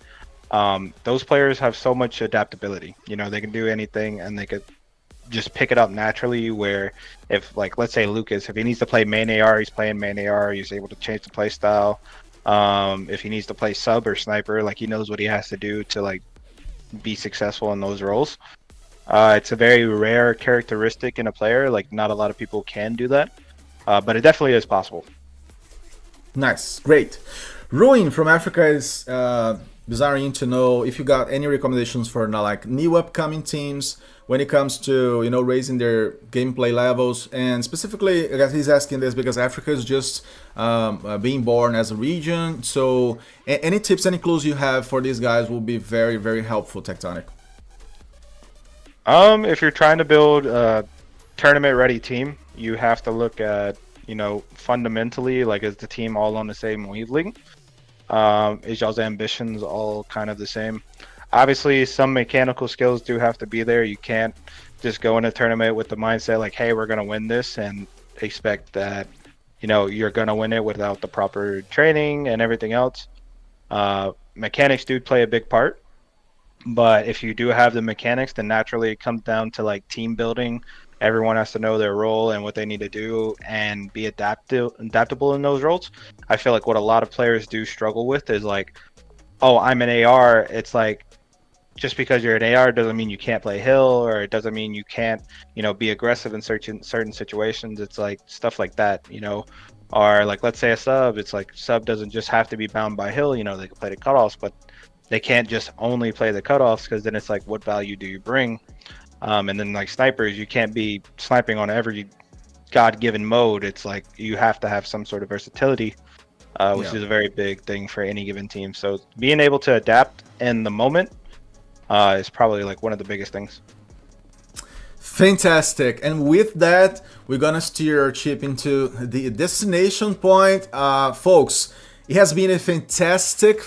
Speaker 3: those players have so much adaptability. They can do anything and they could just pick it up naturally, where if, like, let's say Lucas, if he needs to play main AR, he's playing main AR, he's able to change the play style. If he needs to play sub or sniper, like, he knows what he has to do to, like, be successful in those roles. It's a very rare characteristic in a player. Like, not a lot of people can do that, but it definitely is possible.
Speaker 2: Nice, great. Ruin from Africa is desiring to know if you got any recommendations for like new upcoming teams when it comes to raising their gameplay levels, and specifically, I guess he's asking this because Africa is just being born as a region. So any tips, any clues you have for these guys will be very, very helpful, Tectonic.
Speaker 3: If you're trying to build a tournament-ready team, you have to look at, fundamentally, like, is the team all on the same wavelength? Is y'all's ambitions all kind of the same? Obviously, some mechanical skills do have to be there. You can't just go in a tournament with the mindset like, hey, we're going to win this, and expect that, you're going to win it without the proper training and everything else. Mechanics do play a big part. But if you do have the mechanics, then naturally it comes down to like team building. Everyone has to know their role and what they need to do and be adaptable in those roles. I feel like what a lot of players do struggle with is like, oh, I'm an AR. It's like, just because you're an AR doesn't mean you can't play hill, or it doesn't mean you can't, be aggressive in certain situations. It's like stuff like that, or like, let's say a sub, it's like sub doesn't just have to be bound by hill, they can play the cutoffs, but they can't just only play the cutoffs, because then it's like, what value do you bring? And then like snipers, you can't be sniping on every God-given mode. It's like you have to have some sort of versatility, which is a very big thing for any given team. So being able to adapt in the moment is probably like one of the biggest things.
Speaker 2: Fantastic. And with that, we're gonna steer our ship into the destination point. Folks, it has been a fantastic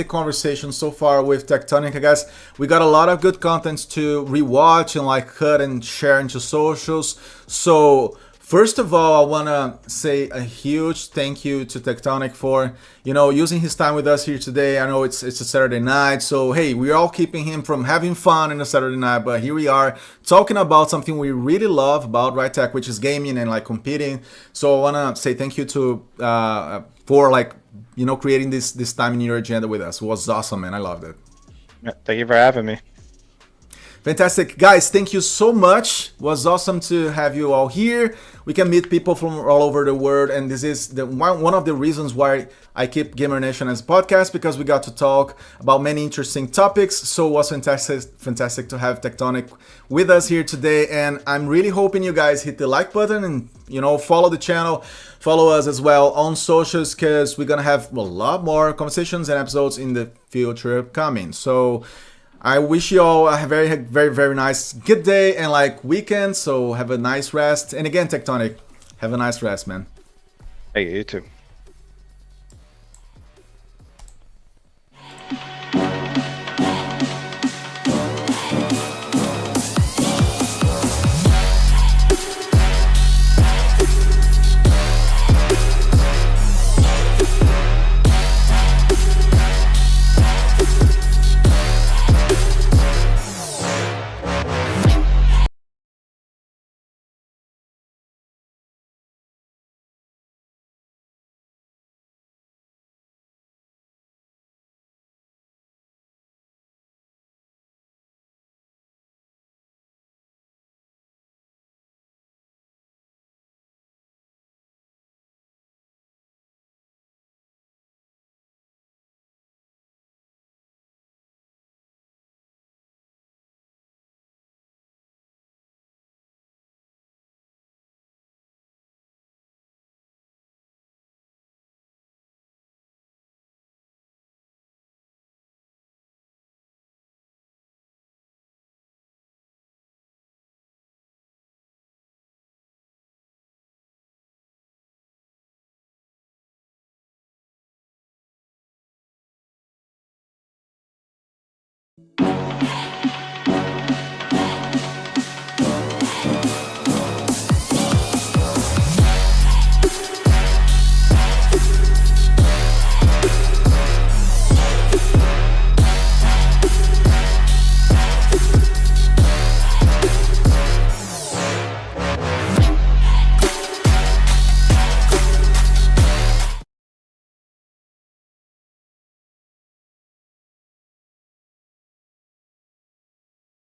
Speaker 2: conversation so far with Tectonic. I guess we got a lot of good content to rewatch and like cut and share into socials. So first of all, I want to say a huge thank you to Tectonic for, using his time with us here today. I know it's a Saturday night, so hey, we're all keeping him from having fun in a Saturday night, but here we are talking about something we really love about Right Tech, which is gaming and like competing. So I want to say thank you to for like creating this time in your agenda with us. It was awesome, man. I loved it.
Speaker 3: Thank you for having me.
Speaker 2: Fantastic. Guys, thank you so much. It was awesome to have you all here. We can meet people from all over the world, and this is one of the reasons why I keep Gamernation as a podcast, because we got to talk about many interesting topics. So it was fantastic to have Tectonic with us here today, and I'm really hoping you guys hit the like button and follow the channel, follow us as well on socials, because we're gonna have a lot more conversations and episodes in the future coming. So I wish you all a very, very, very nice, good day and like weekend. So have a nice rest. And again, Tectonic, have a nice rest, man.
Speaker 3: Hey, you too.